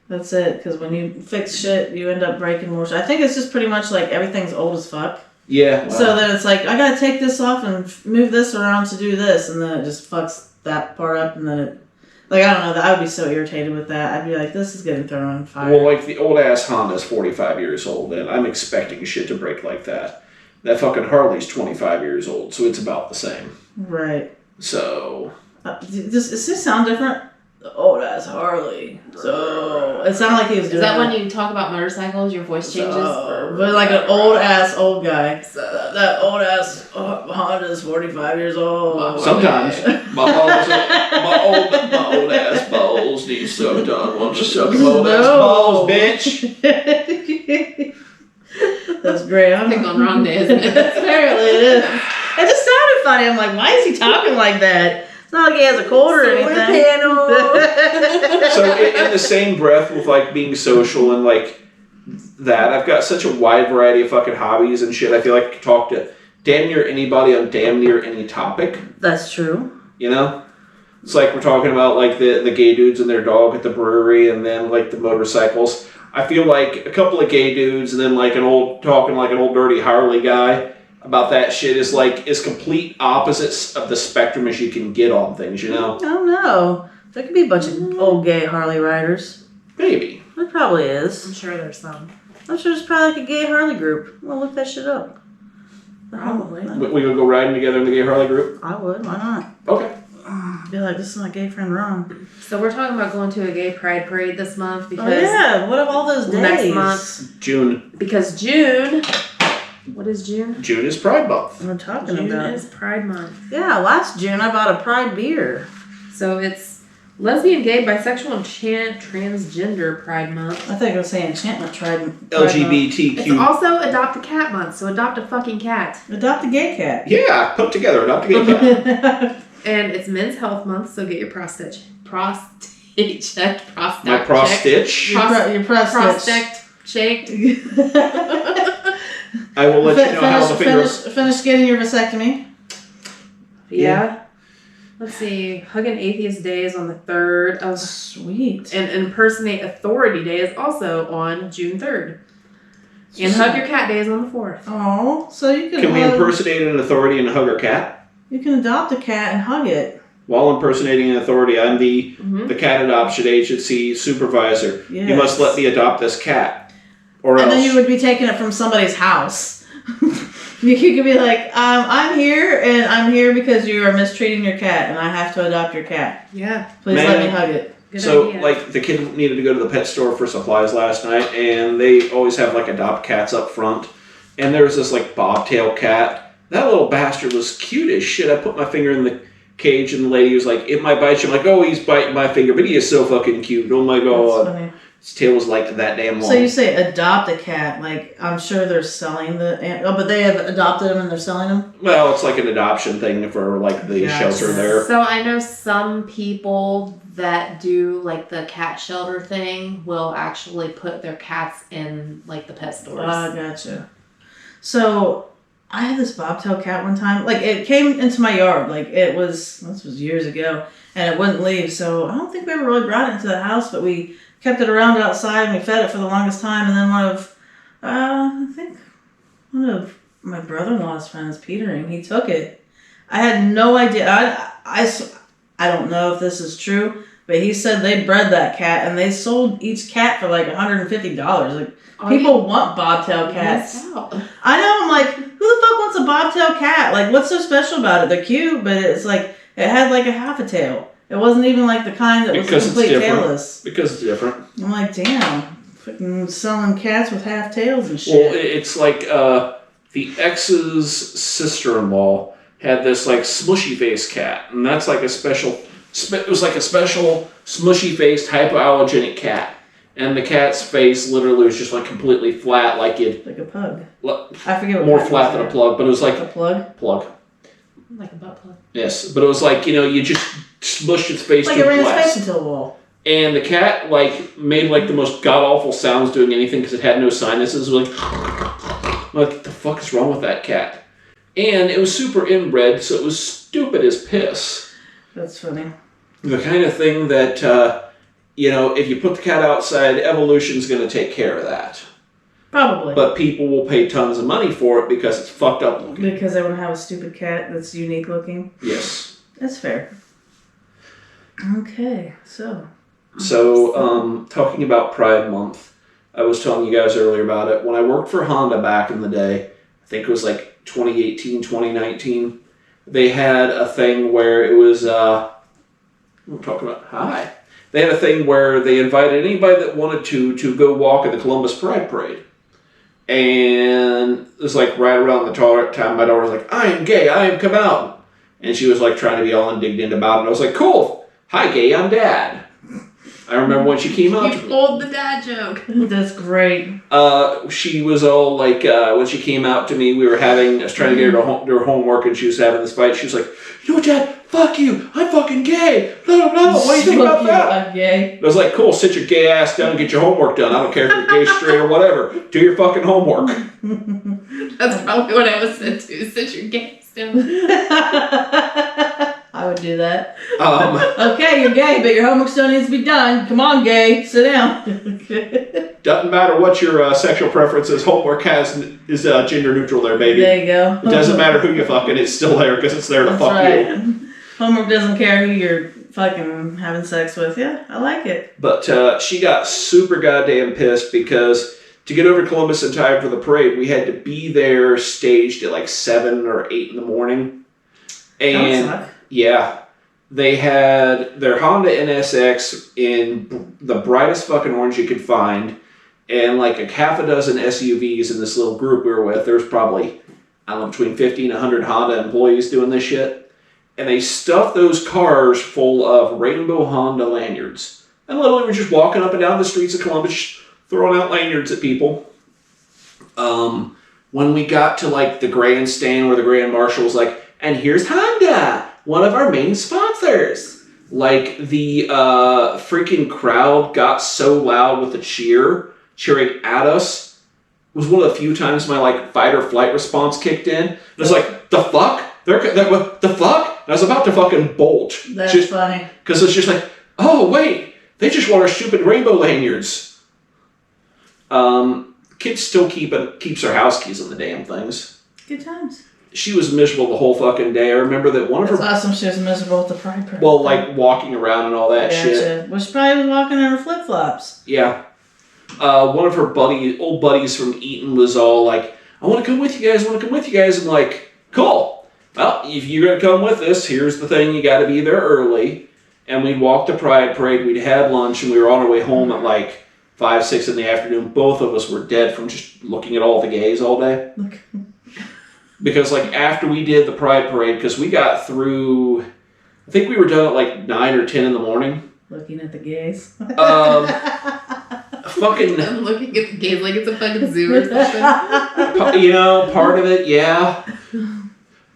That's it, because when you fix shit, you end up breaking more shit. I think it's just pretty much like everything's old as fuck. Yeah. Wow. So then it's like, I gotta take this off and move this around to do this, and then it just fucks that part up, and then it, I don't know, I would be so irritated with that. I'd be like, this is getting thrown on fire. Well, like the old ass Honda's 45 years old, and I'm expecting shit to break like that. That fucking Harley's 25 years old, so it's about the same. Right. So. Does this sound different? The old ass Harley. So it sounded like he was doing. Is that when you talk about motorcycles, your voice changes? But like an old ass old guy. That old ass Honda's 45 years old. Sometimes my old ass balls need sucked on. Won't you suck them old ass balls, bitch? That's great. I think on Ron Day, isn't it? Apparently it is. It just sounded funny. I'm like, why is he talking like that? It's not like he has a cold or anything. So in the same breath with like being social and like that, I've got such a wide variety of fucking hobbies and shit. I feel like I can talk to damn near anybody on damn near any topic. That's true. It's like we're talking about like the gay dudes and their dog at the brewery, and then like the motorcycles. I feel like a couple of gay dudes and then like an old dirty Harley guy about that shit is like as complete opposites of the spectrum as you can get on things, you know? I don't know. There could be a bunch of old gay Harley riders. Maybe. There probably is. I'm sure there's some. I'm sure there's probably like a gay Harley group. We'll look that shit up. Probably. We gonna go riding together in the gay Harley group? I would. Why not? Okay. Be like, this is my gay friend Ron. So we're talking about going to a gay pride parade this month because Oh yeah, what of all those days? next month. June. Because June. What is June? June is Pride Month. We're talking June about. is Pride Month. Yeah, last June I bought a Pride beer. So it's lesbian, gay, bisexual, and transgender Pride Month. I think I was saying Enchantment Pride. LGBTQ. It's also Adopt a Cat Month, so adopt a fucking cat. Adopt a gay cat. Yeah, put together, adopt a gay cat. And it's Men's Health Month, so get your prostate checked. My prostitch. Your prostate. checked. I will let you know how the finger. Finish getting your vasectomy. Yeah. Let's see. Hugging Atheist Day is on the 3rd. Of Sweet. And Impersonate Authority Day is also on June 3rd. And Hug Your Cat Day is on the 4th. Oh, so you Can we impersonate an authority and hug our cat? You can adopt a cat and hug it. While impersonating an authority, I'm the cat adoption agency supervisor. Yes. You must let me adopt this cat. Or And else. then you would be taking it from somebody's house. You could be like, I'm here, and I'm here because you are mistreating your cat, and I have to adopt your cat. Yeah. Please let me hug it. Good so, idea. like, the kid needed to go to the pet store for supplies last night, and they always have, like, adopt cats up front. And there was this, like, bobtail cat. That little bastard was cute as shit. I put my finger in the cage, and the lady was like, it might bite you. I'm like, oh, he's biting my finger, but he is so fucking cute. Oh, my God. That's funny. His tail was, like, that damn long. So you say adopt a cat. Like, I'm sure they're selling but they have adopted them and they're selling them? Well, it's like an adoption thing for, like, the shelter there. So I know some people that do like the cat shelter thing will actually put their cats in like the pet stores. Gotcha. So I had this bobtail cat one time. Like it came into my yard. Like this was years ago, and it wouldn't leave. So I don't think we ever really brought it into the house, but we kept it around outside and we fed it for the longest time. And then I think one of my brother-in-law's friends, Petering, he took it. I had no idea. I don't know if this is true, but he said they bred that cat and they sold each cat for like $150. Like people want bobtail cats. I know. I'm like, who the fuck wants a bobtail cat? Like, what's so special about it? They're cute, but it's like it had like a half a tail. It wasn't even like the kind that was complete tailless. Because it's different. I'm like, damn, fucking selling cats with half tails and shit. Well, it's like the ex's sister-in-law had this like smushy face cat, and that's like a special. It was like a special smushy faced hypoallergenic cat, and the cat's face literally was just like completely flat, like a pug. I forget what more flat than a plug, but it was like a plug. Like a butt plug. Yes, but it was like you just smushed its face like to it ran its glass. face into a wall. And the cat like made like the most god awful sounds doing anything because it had no sinuses. It was like, what the fuck is wrong with that cat? And it was super inbred, so it was stupid as piss. That's funny. The kind of thing that if you put the cat outside, evolution's going to take care of that. Probably. But people will pay tons of money for it because it's fucked up looking. Because they want to have a stupid cat that's unique looking. Yes. That's fair. Okay, so. Talking about Pride Month, I was telling you guys earlier about it. When I worked for Honda back in the day, I think it was like 2018, 2019, they had a thing where it was, we're talking about, hi. They had a thing where they invited anybody that wanted to go walk at the Columbus Pride Parade. And it was like right around the time my daughter was like, I am gay, I am come out. And she was like trying to be all indignant about it. And I was like, cool, hi gay, I'm dad. I remember when she came out. You pulled the dad joke. That's great. She was all like, when she came out to me, I was trying to get her to do her homework, and she was having this fight. She was like, you know what, Dad? Fuck you. I'm fucking gay. Blah, blah, blah. What do you think about that? I'm gay. I was like, cool, sit your gay ass down and get your homework done. I don't care if you're gay, straight, or whatever. Do your fucking homework. That's probably what I was said to. Sit your gay ass down. I would do that. Um, Okay, you're gay, but your homework still needs to be done. Come on, gay. Sit down. doesn't matter what your sexual preference is. Homework is gender neutral there, baby. There you go. It doesn't matter who you fucking. It's still there because it's there to That's fuck right. you. Homework doesn't care who you're fucking having sex with. Yeah, I like it. But she got super goddamn pissed because to get over to Columbus in time for the parade, we had to be there staged at like 7 or 8 in the morning. And That would suck. yeah, they had their Honda NSX in the brightest fucking orange you could find, and like a half a dozen SUVs in this little group we were with. There was probably, I don't know, between 50 and 100 Honda employees doing this shit. And they stuffed those cars full of rainbow Honda lanyards. And literally were just walking up and down the streets of Columbus, throwing out lanyards at people. When we got to like the grandstand where the Grand Marshal was like, and here's Honda, one of our main sponsors. Like the freaking crowd got so loud with the cheering at us. It was one of the few times my like fight or flight response kicked in. It was like, the fuck? The fuck? And I was about to fucking bolt. That's funny. Because it's just like, oh wait, they just want our stupid rainbow lanyards. Kid still keeps her house keys on the damn things. Good times. She was miserable the whole fucking day. I remember that one of her... That's awesome. She was miserable with the pride parade. Well, like walking around and all that shit. Well, she probably was walking in her flip-flops. Yeah. One of her old buddies from Eaton was all like, I want to come with you guys, I'm like, cool. Well, if you're going to come with us, here's the thing, you got to be there early. And we'd walk the pride parade, we'd had lunch, and we were on our way home at like 5, 6 in the afternoon. Both of us were dead from just looking at all the gays all day. Because like after we did the pride parade, because we got through, I think we were done at like 9 or 10 in the morning. Looking at the gays. Fucking... I'm looking at the gays like it's a fucking zoo or something. Part of it, yeah.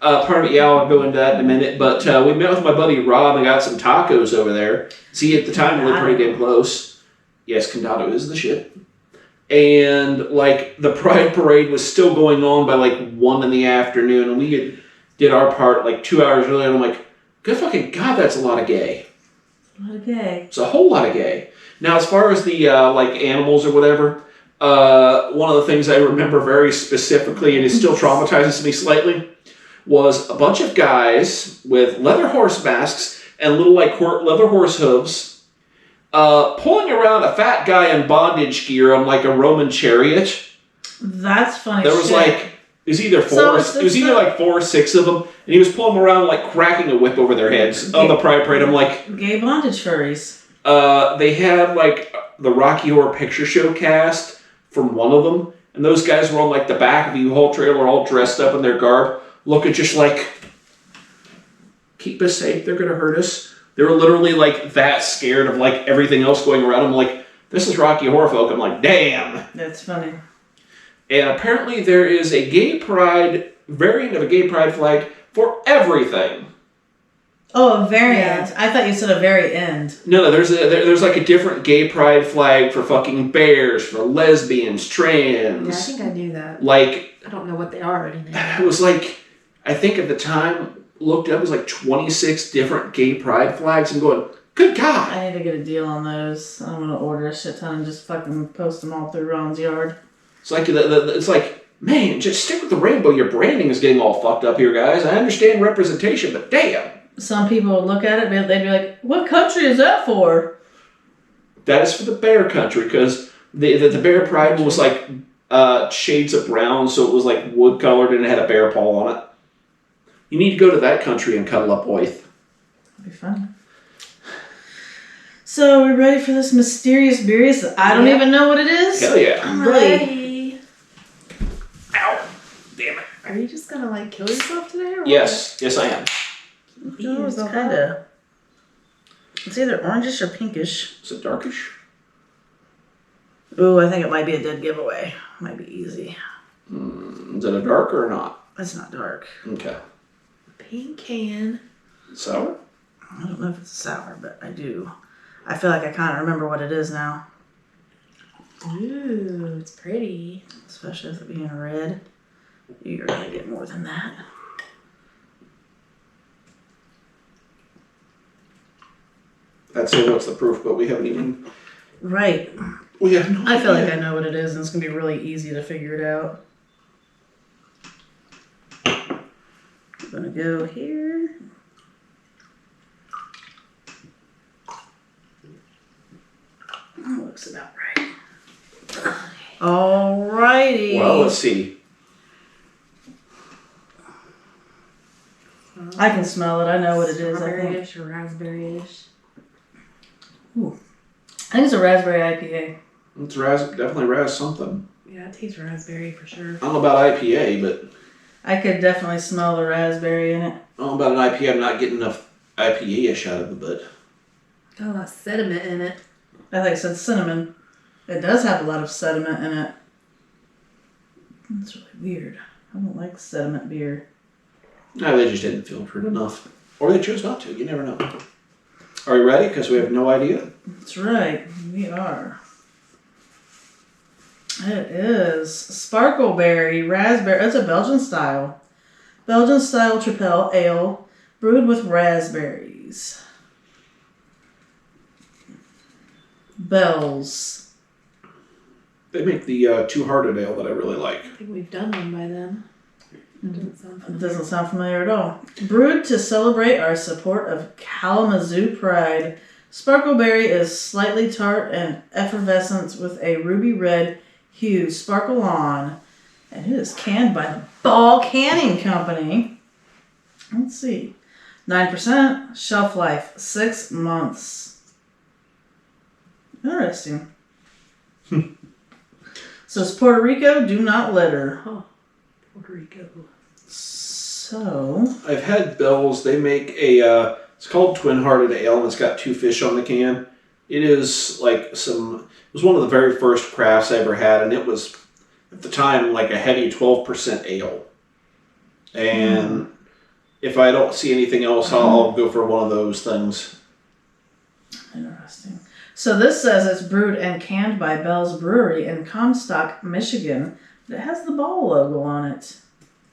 Part of it, yeah, I'll go into that in a minute. But we met with my buddy Rob and got some tacos over there. See, at the time, we lived pretty damn close. Yes, Condado is the shit. And, like, the Pride Parade was still going on by, like, 1 in the afternoon. And we did our part, like, 2 hours earlier. And I'm like, good fucking God, that's a lot of gay. A lot of gay. It's a whole lot of gay. Now, as far as the, like, animals or whatever, one of the things I remember very specifically, and it still traumatizes me slightly, was a bunch of guys with leather horse masks and little, like, leather horse hooves, pulling around a fat guy in bondage gear on like a Roman chariot. That's funny. There was like it was either 4 or 6 of them, and he was pulling them around like cracking a whip over their heads on the Pride Parade. I'm like, gay bondage furries. They had like the Rocky Horror Picture Show cast from one of them, and those guys were on like the back of the U-Haul trailer, all dressed up in their garb, looking just like, keep us safe. They're gonna hurt us. They were literally, like, that scared of, like, everything else going around. I'm like, this is Rocky Horror Folk. I'm like, damn. That's funny. And apparently there is a gay pride, variant of a gay pride flag for everything. Oh, a variant. Yeah. I thought you said a very end. No, there's like, a different gay pride flag for fucking bears, for lesbians, trans. Yeah, I think I knew that. Like... I don't know what they are anymore. It was like, I think at the time... looked up, it was like 26 different gay pride flags. I'm going, good God. I need to get a deal on those. I'm going to order a shit ton and just fucking post them all through Ron's yard. It's like, it's like, man, just stick with the rainbow. Your branding is getting all fucked up here, guys. I understand representation, but damn. Some people would look at it and they'd be like, what country is that for? That is for the bear country, because the bear pride was like shades of brown, so it was like wood colored and it had a bear paw on it. You need to go to that country and cuddle up with. That'd be fun. So, are we ready for this mysterious beer? I don't even know what it is. Hell yeah. I'm ready. Ow. Damn it. Are you just going to, like, kill yourself today? Or Yes. What? Yes, I am. It's kind of... It's either orangish or pinkish. Is it darkish? Ooh, I think it might be a dead giveaway. Might be easy. Is it a dark or not? It's not dark. Okay. Pink can. Sour? I don't know if it's sour, but I do. I feel like I kind of remember what it is now. Ooh, it's pretty. Especially with it being red. You're going to get more than that. I'd say what's the proof, but we haven't even. Right. We have no I feel idea. like I know what it is, and it's gonna be really easy to figure it out. I'm gonna go here. That looks about right. Alrighty. Well, let's see. I can smell it. I know what it is. I think. Strawberry-ish or raspberry-ish. I think it's a raspberry IPA. It's definitely ras something. Yeah, it tastes raspberry for sure. I don't know about IPA, but I could definitely smell the raspberry in it. I don't know about an IPA. I'm not getting enough IPA-ish out of it, but. Got a lot of sediment in it. I think it said cinnamon. It does have a lot of sediment in it. That's really weird. I don't like sediment beer. No, they just didn't filter it enough. Or they chose not to. You never know. Are you ready? Because we have no idea. That's right. We are. It is Sparkleberry Raspberry. It's a Belgian style. Belgian style Tripel ale brewed with raspberries. Bells. They make the Two-Hearted Ale that I really like. I think we've done one by then. It doesn't sound It familiar. doesn't sound familiar at all. Brewed to celebrate our support of Kalamazoo pride, Sparkleberry is slightly tart and effervescent with a ruby red hue. Sparkle on. And it is canned by the Ball Canning Company. Let's see. 9%. Shelf life, 6 months. Interesting. Says Puerto Rico, do not litter. Oh, Puerto Rico. So, I've had Bell's. They make a, it's called Twin-Hearted Ale, and it's got 2 fish on the can. It is like it was one of the very first crafts I ever had, and it was, at the time, like a heavy 12% ale. And if I don't see anything else, I'll go for one of those things. interesting. So this says it's brewed and canned by Bell's Brewery in Comstock, Michigan. But it has the Ball logo on it.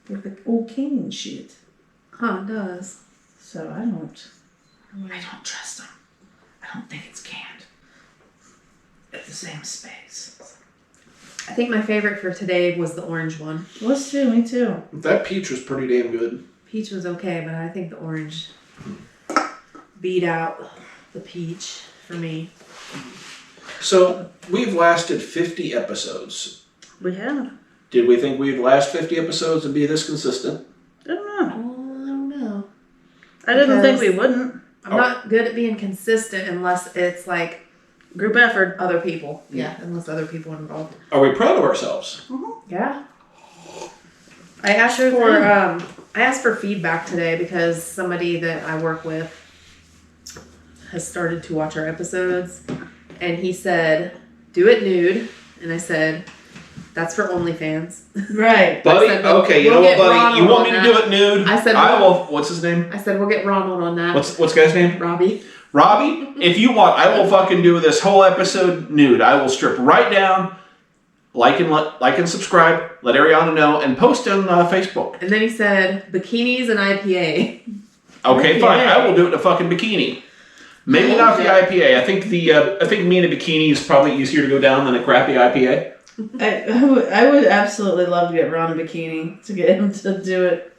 With the old cane shit. Huh, it does. So I don't trust them. I don't think it's canned. At the same space. I think my favorite for today was the orange one. Let's do, me too. That peach was pretty damn good. Peach was okay, but I think the orange beat out the peach for me. So, we've lasted 50 episodes. We have. Did we think we'd last 50 episodes and be this consistent? I don't Oh, know. I don't know. I didn't think we Because- wouldn't. I'm not good at being consistent unless it's like Group effort. other people. Yeah, unless other people are involved. Are we proud of ourselves? Yeah. I asked for feedback today because somebody that I work with has started to watch our episodes, and he said, "Do it nude," and I said, "That's for OnlyFans." Right. Buddy? I said, Okay, you we'll know what, get buddy? Ronald You want me on to that. do it nude? I said, I will. What's his name? I said, "We'll get Ronald on that." What's the guy's name? Robbie? Robbie? If you want, I will fucking do this whole episode nude. I will strip right down, like and subscribe, let Ariana know, and post on Facebook. And then he said, "Bikinis and IPA." Okay, fine. Yeah. I will do it in a fucking bikini. Maybe not the IPA. I think me in a bikini is probably easier to go down than a crappy IPA. I would absolutely love to get Ron a bikini to get him to do it.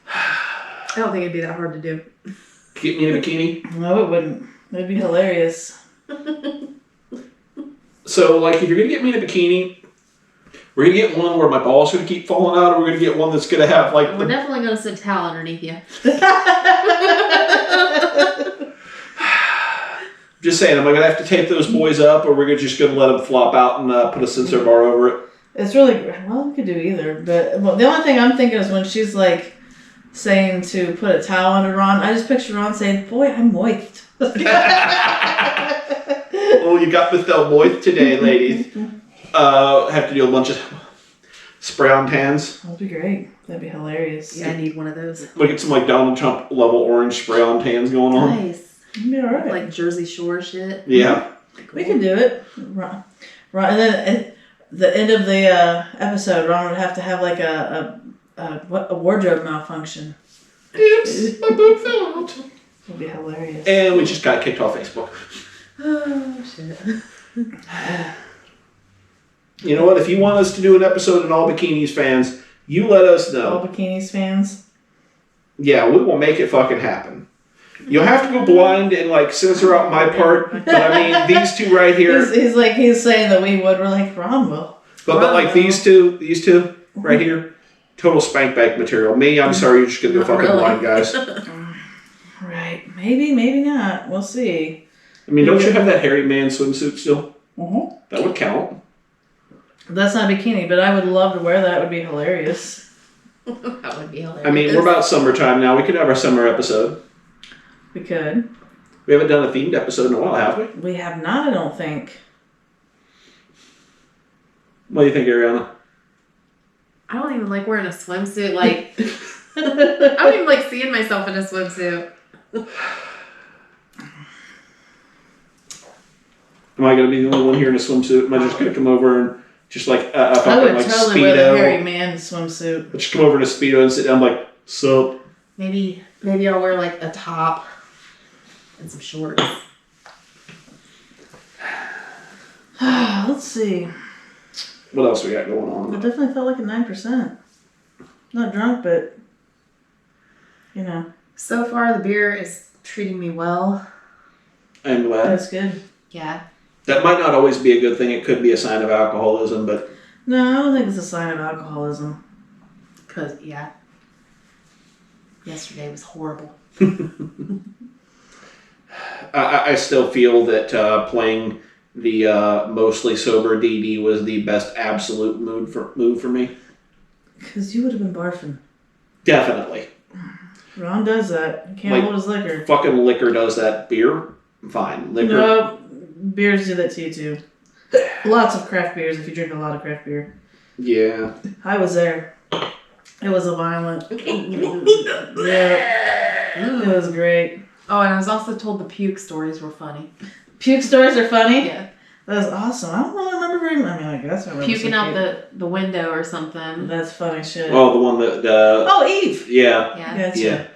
I don't think it'd be that hard to do. Get me in a bikini. No, it wouldn't. It'd be hilarious. So, like, if you're gonna get me in a bikini, we're gonna get one where my balls gonna keep falling out, or we're gonna get one that's gonna have like We're definitely going to sit towel underneath you. Just saying, am I gonna have to tape those boys up, or we're just gonna let them flop out and put a sensor bar over it? It's really, well, we could do either. But the only thing I'm thinking is when she's like saying to put a towel under Ron, I just picture Ron saying, "Boy, I'm moist." Oh, you got Miss Del Moist today, ladies. Have to do a bunch of spray-on tans. That'd be great. That'd be hilarious. Yeah, I need one of those. We'll get some like Donald Trump level orange spray-on tans going on. Nice. It'd be alright. Like Jersey Shore shit. Yeah. We can do it. Ron, and then at the end of the episode, Ron would have to have like a wardrobe malfunction. Oops, my boot fell out. It'll be hilarious. And we just got kicked off Facebook. Oh, shit. You know what? If you want us to do an episode on All Bikinis fans, you let us know. All Bikinis fans. Yeah, we will make it fucking happen. You'll have to go blind and like censor out my part, but I mean these two right here. He's saying that we would. We're like Ron will. But like these two right here, total spank bank material. Me, I'm sorry, you're just gonna go fucking blind, guys. Right? Maybe not. We'll see. I mean, don't you have that hairy man swimsuit still? Mm-hmm. That would count. That's not a bikini, but I would love to wear that. It would be hilarious. That would be hilarious. I mean, we're about summertime now. We could have our summer episode. We could. We haven't done a themed episode in a while, have we? We have not, I don't think. What do you think, Ariana? I don't even like wearing a swimsuit. Like, I don't even like seeing myself in a swimsuit. Am I going to be the only one here in a swimsuit? Am I just going to come over and just like a I fucking would like totally wear the hairy Speedo? man swimsuit. I'll just come over in a Speedo and sit down like, sup? Maybe I'll wear like a top and some shorts. Let's see. What else we got going I on? definitely felt like a 9%. Not drunk, but you know, So far, the beer is treating me well. I'm glad. that's good. Yeah. That might not always be a good thing. It could be a sign of alcoholism, but No, I don't think it's a sign of alcoholism. Because, yeah. Yesterday was horrible. I still feel that playing the mostly sober DD was the best absolute move for me. Because you would have been barfing. Definitely. Ron does that. He can't Like, hold his liquor. Fucking liquor does that. Beer, fine. Liquor. No, beers do that to you too. Lots of craft beers if you drink a lot of craft beer. Yeah. I was there. It was a violent. Yeah. It was great. Oh, and I was also told the puke stories were funny. Puke stories are funny? Yeah. That was awesome. I don't really remember very much. I mean, I guess I remember. Puking out the window or something. That's funny shit. Oh, the one that. Oh, Eve! Yeah. Yeah. Gotcha. Yeah.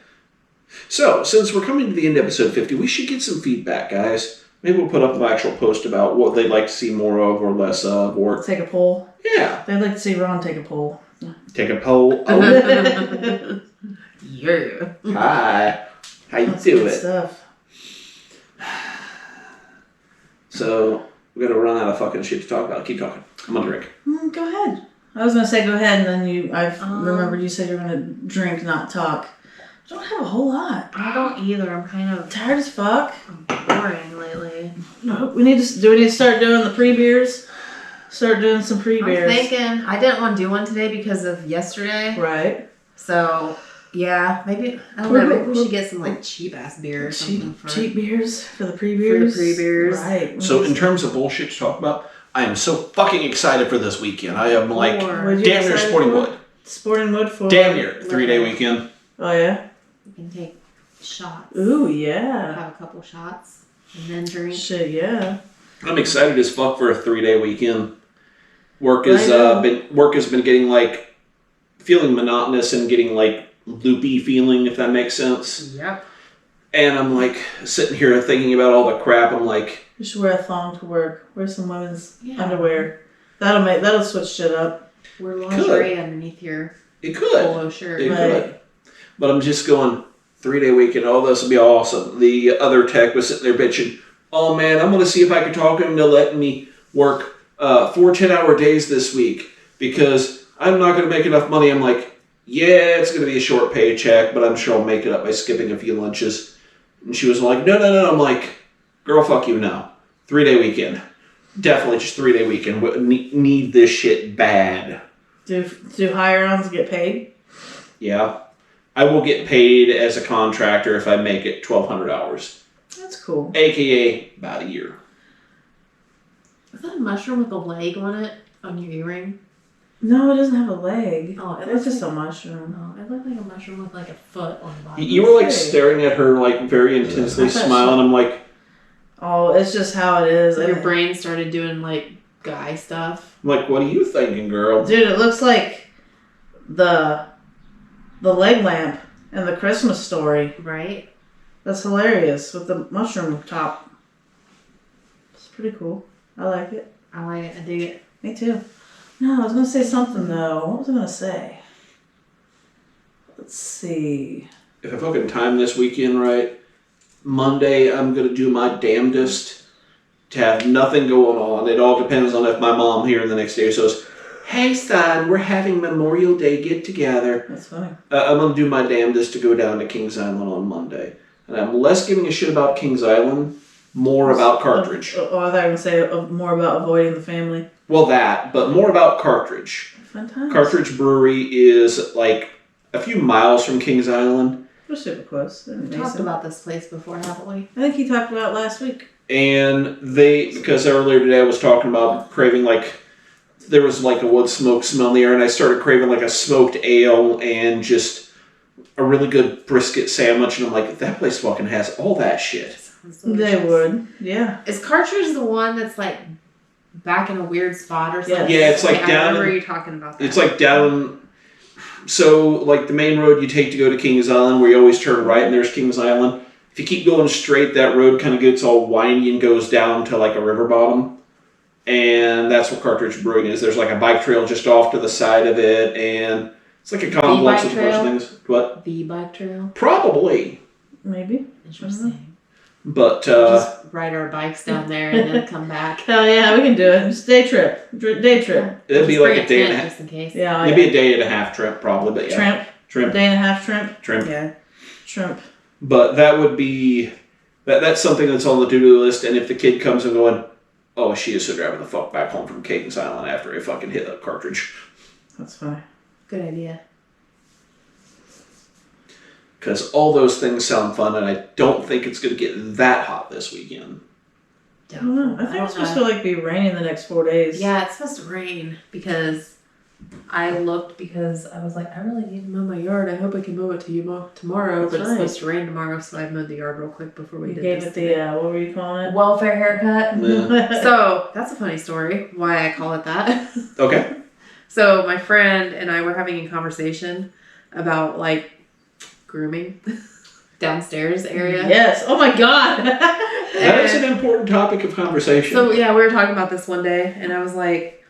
So, since we're coming to the end of episode 50, we should get some feedback, guys. Maybe we'll put up an actual post about what they'd like to see more of or less of, or Take a poll. yeah, They'd like to see Ron take a poll. take a poll. Oh, Yeah. hi, how you That's good doing? stuff. So we gotta run out of fucking shit to talk about. Keep talking. I'm gonna drink. Go ahead. I was gonna say go ahead, and then I remembered you said you're gonna drink, not talk. I don't have a whole lot. I don't either. I'm kind of Tired as fuck. boring lately. No, we need to start doing the pre-beers? Start doing some I'm pre-beers. thinking I didn't want to do one today because of yesterday. Right. So yeah, maybe I don't know. Maybe we should get some like cheap ass beer or something for Cheap beers for the pre-beers. For the pre-beers. Right. So in terms of bullshit to talk about, I am so fucking excited for this weekend. I am like Or damn near Sporting Wood. Sporting Wood for Damn near 3-day weekend. Oh yeah. we can take shots. Ooh yeah. Have a couple shots and then drink. Shit yeah. I'm excited as fuck for a 3-day weekend. Work has been getting like feeling monotonous and getting like loopy feeling, if that makes sense. Yep. And I'm like sitting here thinking about all the crap. I'm like, You should wear a thong to work. Wear some women's Yeah. underwear. That'll switch shit up. Wear lingerie underneath your it could. polo shirt. It Right. could. But I'm just going 3-day weekend. All this will be awesome. The other tech was sitting there bitching. Oh man, I'm gonna see if I can talk him into letting me work 4 10-hour days this week because I'm not gonna make enough money. I'm like, yeah, it's gonna be a short paycheck, but I'm sure I'll make it up by skipping a few lunches. And she was like, no. I'm like, girl, fuck you, no. 3-day weekend. Definitely just 3-day weekend. Need this shit bad. Do hire-ons get paid? Yeah. I will get paid as a contractor if I make it 1,200 hours. That's cool. AKA about a year. Is that a mushroom with a leg on it on your earring? No, it doesn't have a leg. Oh, It's just a mushroom. Oh, it looked like a mushroom with like a foot on the bottom. You were like Okay. staring at her like very intensely, I thought smiling. I'm like, Oh, it's just how it is. Your brain started doing like guy stuff. what are you thinking, girl? Dude, it looks like the leg lamp in the Christmas Story. Right? That's hilarious with the mushroom top. It's pretty cool. I like it. I like it. I dig it. Me too. No, I was gonna say something though. What was I gonna say? Let's see. If I fucking time this weekend right, Monday I'm gonna do my damnedest to have nothing going on. It all depends on if my mom here the next day says, "Hey son, we're having Memorial Day get together." That's funny. I'm gonna do my damnedest to go down to Kings Island on Monday, and I'm less giving a shit about Kings Island, more about Cartridge. Oh, I thought you were gonna say more about avoiding the family. Well, that, but more about Cartridge. Fun times. Cartridge Brewery is like a few miles from Kings Island. We're super close. They're We amazing. talked about this place before, haven't we? I think he talked about it last week. And because earlier today I was talking about craving there was like a wood smoke smell in the air, and I started craving like a smoked ale and just a really good brisket sandwich, and I'm like, that place fucking has all that shit. They would, yeah. Is Cartridge the one that's like back in a weird spot or something? Yeah, it's like I down. remember you talking about that. It's like down. So like the main road you take to go to Kings Island, where you always turn right, and there's Kings Island. If you keep going straight, that road kind of gets all windy and goes down to like a river bottom. And that's what Cartridge Brewing is. There's like a bike trail just off to the side of it, and it's like a complex of a bunch of things. What? The bike trail? Probably. Maybe. Interesting. But just ride our bikes down there and then come back. Hell yeah, we can do it. Just day trip. Day trip. it'd be Just like bring a day and a tent half. just in case. Yeah. It'd be a day and a half trip probably, but yeah. Shrimp. Day and a half shrimp. Shrimp. Yeah. Shrimp. But that would be that's something that's on the to-do list. And if the kid comes and going, oh, she is so driving the fuck back home from Kings Island after I fucking hit that Cartridge. That's funny. Good idea. Because all those things sound fun, and I don't think it's going to get that hot this weekend. I don't know. I think it's supposed to be raining the next 4 days. Yeah, it's supposed to rain because I looked because I was like, I really need to mow my yard. I hope I can mow it to tomorrow, That's but it's right. supposed to rain tomorrow, so I mowed the yard real quick before we You did gave this. it the, what were you calling it? welfare haircut. Yeah. So that's a funny story. Why I call it that. Okay. So my friend and I were having a conversation about like grooming downstairs area. Yes. Oh my god. That is an important topic of conversation. So yeah, we were talking about this one day, and I was like,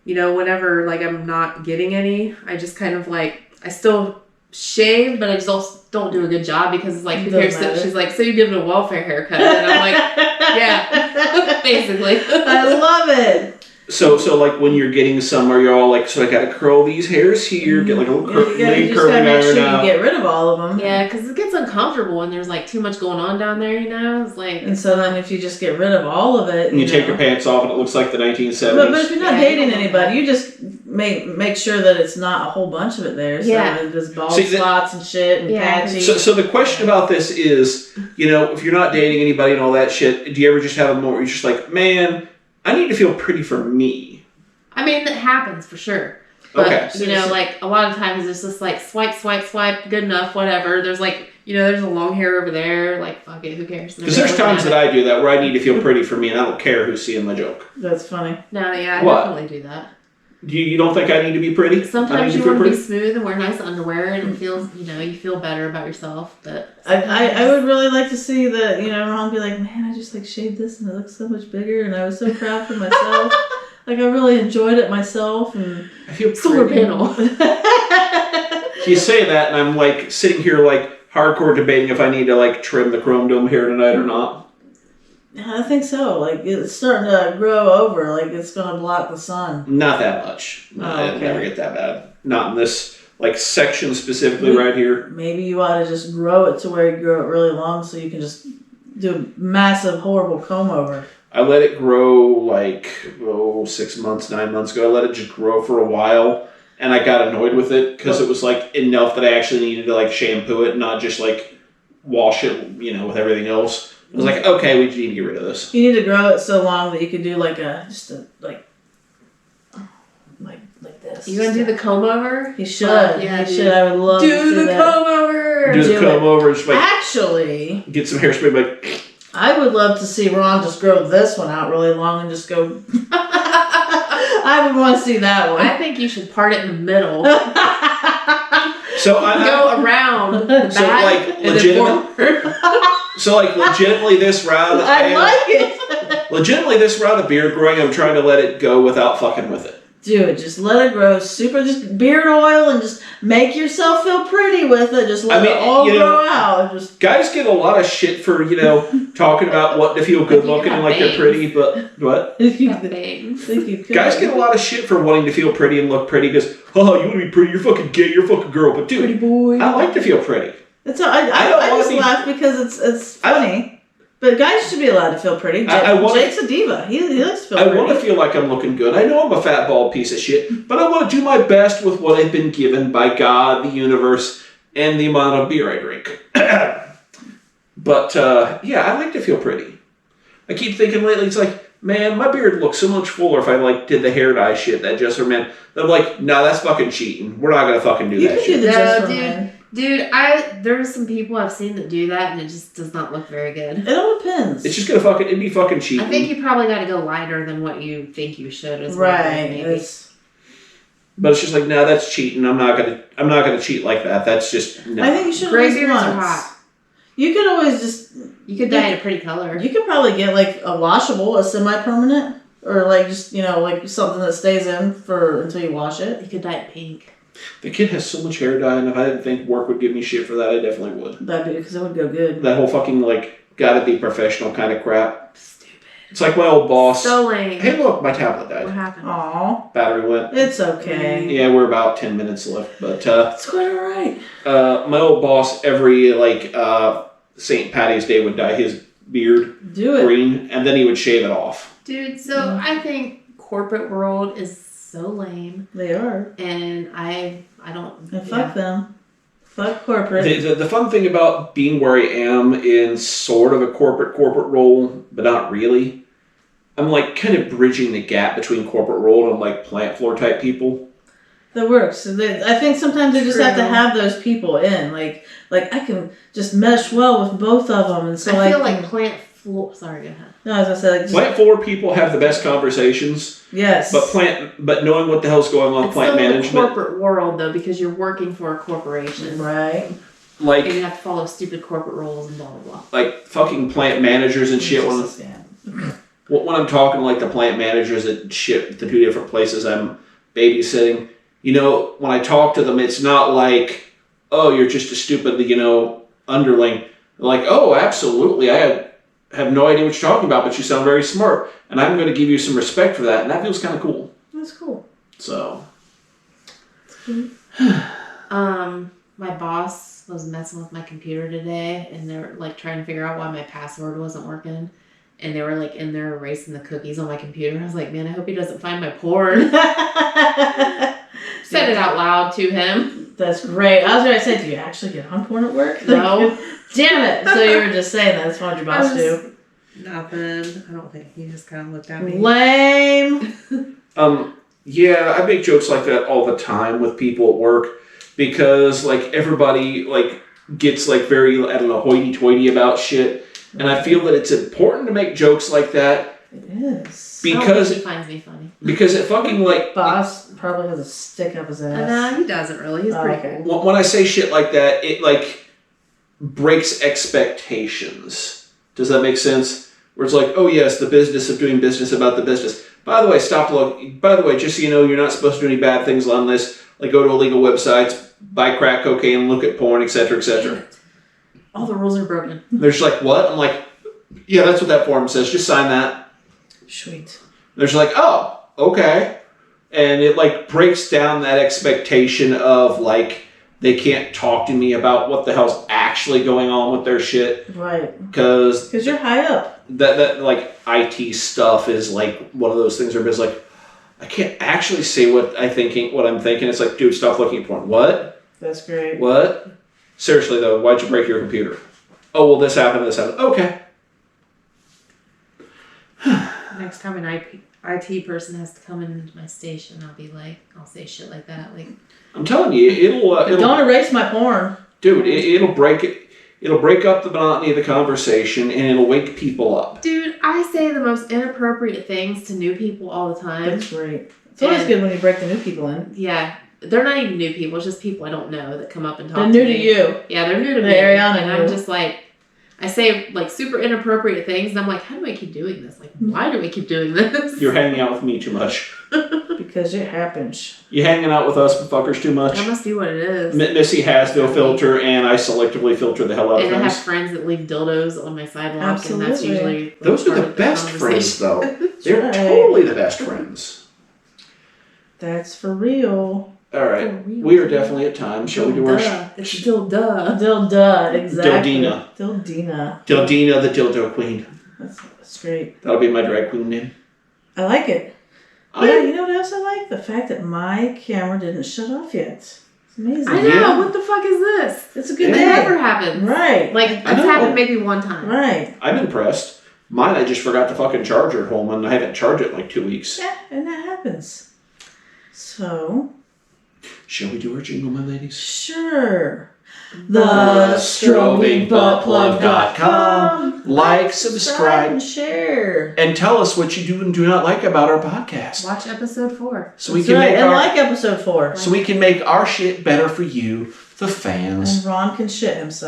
whenever like I'm not getting any, I just kind of like I still shave, but I just don't do a good job because it's like who cares? So she's like, so you give it a welfare haircut, and I'm like, yeah, basically. I love it. So like when you're getting some, are you all like, so I gotta curl these hairs here, get like a little You just curling gotta make iron sure out. you get rid of all of them. Yeah, because it gets uncomfortable when there's like too much going on down there. It's like. And so then if you just get rid of all of it, And you take your pants off and it looks like the 1970s. But if you're not dating anybody, you just make sure that it's not a whole bunch of it there. So there's bald spots and shit and patchy. So the question about this is, if you're not dating anybody and all that shit, do you ever just have a moment where you're just like, man, I need to feel pretty for me? I mean, that happens for sure. But, Okay. like a lot of times it's just like swipe, good enough, whatever. There's like, there's a long hair over there. Like, fuck it, who cares? Because there's times that I do that where I need to feel pretty for me and I don't care who's seeing my joke. That's funny. No, yeah, I definitely do that. You don't think I need to be pretty? Sometimes you want to be smooth and wear nice underwear and it feels, you feel better about yourself. But I would really like to see that, Ron be like, man, I just shaved this and it looks so much bigger and I was so proud for myself. Like, I really enjoyed it myself, and I feel solar panel. You say that, and I'm sitting here hardcore debating if I need to trim the chrome dome hair tonight or not. I think so. It's starting to grow over. It's gonna block the sun. Not that much. It'll never get that bad. Not in this section specifically right here. Maybe you ought to just grow it to where you grow it really long, so you can just do a massive, horrible comb over. I let it grow 6 months, 9 months ago. I let it just grow for a while, and I got annoyed with it because it was enough that I actually needed to shampoo it, not just wash it, with everything else. I was like, okay, we need to get rid of this. You need to grow it so long that you could do like this. You gonna do the comb over? You should. Yeah, you should. I would love to do the comb over. Do the comb over. Just actually, get some hairspray. I would love to see Ron just grow this one out really long and just go. I would want to see that one. I think you should part it in the middle. So Go around the So, back like, and then legitimate- forward. So like legitimately this round, legitimately this round of beard growing, I'm trying to let it go without fucking with it. Dude, just let it grow just beard oil and just make yourself feel pretty with it. Just let it all grow out. Just guys get a lot of shit for, talking about wanting to feel good looking and like they're pretty, but what? Guys get a lot of shit for wanting to feel pretty and look pretty because, oh, you want to be pretty, you're fucking gay, you're a fucking girl. But dude, pretty boy. I like to feel pretty. I just laugh because it's funny. But guys should be allowed to feel pretty. Jake's a diva. He likes to feel pretty. I want to feel like I'm looking good. I know I'm a fat, bald piece of shit, but I want to do my best with what I've been given by God, the universe, and the amount of beer I drink. But, I like to feel pretty. I keep thinking lately, it's like, man, my beard looks so much fuller if I, did the hair dye shit that just for men. I'm like, no, that's fucking cheating. We're not going to fucking do that shit. You can do the just for men. Dude, there's some people I've seen that do that, and it just does not look very good. It all depends. It's just it'd be fucking cheating. I think you probably got to go lighter than what you think you should as well. Right. Maybe. But it's just like, no, that's cheating. I'm not gonna cheat like that. That's just no. I think you should gray beards are hot. You could always you could dye it a pretty color. You could probably get a washable, a semi-permanent, or something that stays in until you wash it. You could dye it pink. The kid has so much hair dye, and if I didn't think work would give me shit for that, I definitely would. That'd be because it would go good. That whole fucking gotta be professional kind of crap. Stupid. It's like my old boss. So lame. Hey, look, my tablet died. What happened? Aw. Battery went. It's okay. Yeah, we're about 10 minutes left, but it's quite alright. My old boss every St. Patty's Day would dye his beard green, and then he would shave it off. Dude, so I think corporate world is so lame. They are. And I don't... And fuck them. Fuck corporate. The fun thing about being where I am in sort of a corporate role, but not really, I'm kind of bridging the gap between corporate role and plant floor type people. That works. I think sometimes they just have to have those people in. I can just mesh well with both of them. And so I feel like plant floor... Sorry, go ahead. No, as I said, plant floor people have the best conversations. Yes. But knowing what the hell's going on with plant management. It's still the corporate world, though, because you're working for a corporation. Right. And you have to follow stupid corporate rules and blah, blah, blah. Fucking plant managers and shit. When I'm talking to the plant managers at shit, the two different places I'm babysitting, when I talk to them, it's not oh, you're just a stupid, underling. They're oh, absolutely. I have no idea what you're talking about, but you sound very smart. And I'm going to give you some respect for that. And that feels kind of cool. That's cool. So. My boss was messing with my computer today, and they were trying to figure out why my password wasn't working. And they were in there erasing the cookies on my computer. I was like, man, I hope he doesn't find my porn. Said it out loud to him. That's great. I was going to say, do you actually get on porn at work? No. Damn it. So you were just saying that. That's what your boss do. Nothing. I don't think. He just kind of looked at me. Lame. Yeah, I make jokes like that all the time with people at work because everybody gets very, I don't know, hoity-toity about shit. And I feel that it's important to make jokes like that. It is. Because he finds me funny. Because it fucking boss probably has a stick up his ass. No, he doesn't really. He's pretty cool. When I say shit like that, it breaks expectations. Does that make sense? Where it's oh yes, the business of doing business about the business. By the way, just so you know, you're not supposed to do any bad things on this. Go to illegal websites, buy crack cocaine, look at porn, etc., etc. All the rules are broken. They're just what? I'm yeah, that's what that form says. Just sign that. Sweet. They're just oh, okay. And it breaks down that expectation of they can't talk to me about what the hell's actually going on with their shit. Right. Because you're high up. That IT stuff is one of those things where it's I can't actually say what I'm thinking. It's dude, stop looking at porn. What? That's great. What? Seriously though, why'd you break your computer? Oh, well, this happened. Okay. Next time an IT person has to come into my station, I'll say shit like that. I'm telling you, it'll don't erase my porn. Dude, it'll break it. It'll break up the monotony of the conversation, and it'll wake people up. Dude, I say the most inappropriate things to new people all the time. That's great. It's always good when you break the new people in. Yeah. they're not even new people. It's just people I don't know that come up and talk They're to new me. to you. Yeah, they're new to The me. Ariana and knew. I'm just like, I say like super inappropriate things, and I'm like, how do I keep doing this? Like, why do we keep doing this? You're hanging out with me too much. Because it happens. You hanging out with us fuckers too much. That must be what it is. Missy has no filter, and I selectively filter the hell out of And I have things. friends that leave dildos on my sidewalk, and that's Absolutely. usually like, Those are part the of best friends, conversation. though. They're right. totally the best friends. That's for real. All right, For real. we are definitely at time. Shall we do our It's still duh. Dilda, exactly. Dildina. Dildina. Dildina, the dildo queen? That's great. That'll be my drag queen name. I like it. I- Yeah, you know what else I like? The fact that my camera didn't shut off yet. It's amazing. I know. Yeah. What the fuck is this? It's a good It day. never happens. Right. Like, I it's know. happened maybe one time. Right. I'm impressed. Mine, I just forgot to fucking charge at home, and I haven't charged it in like 2 weeks. Yeah, and that happens. So, Shall we do our jingle, my ladies? sure. StrobingButtplug.com. Like, subscribe, and share. and tell us what you do and do not like about our podcast. Watch episode 4. So we That's can right. make And our like episode 4. so we can make our shit better for you, the fans. And Ron can shit himself.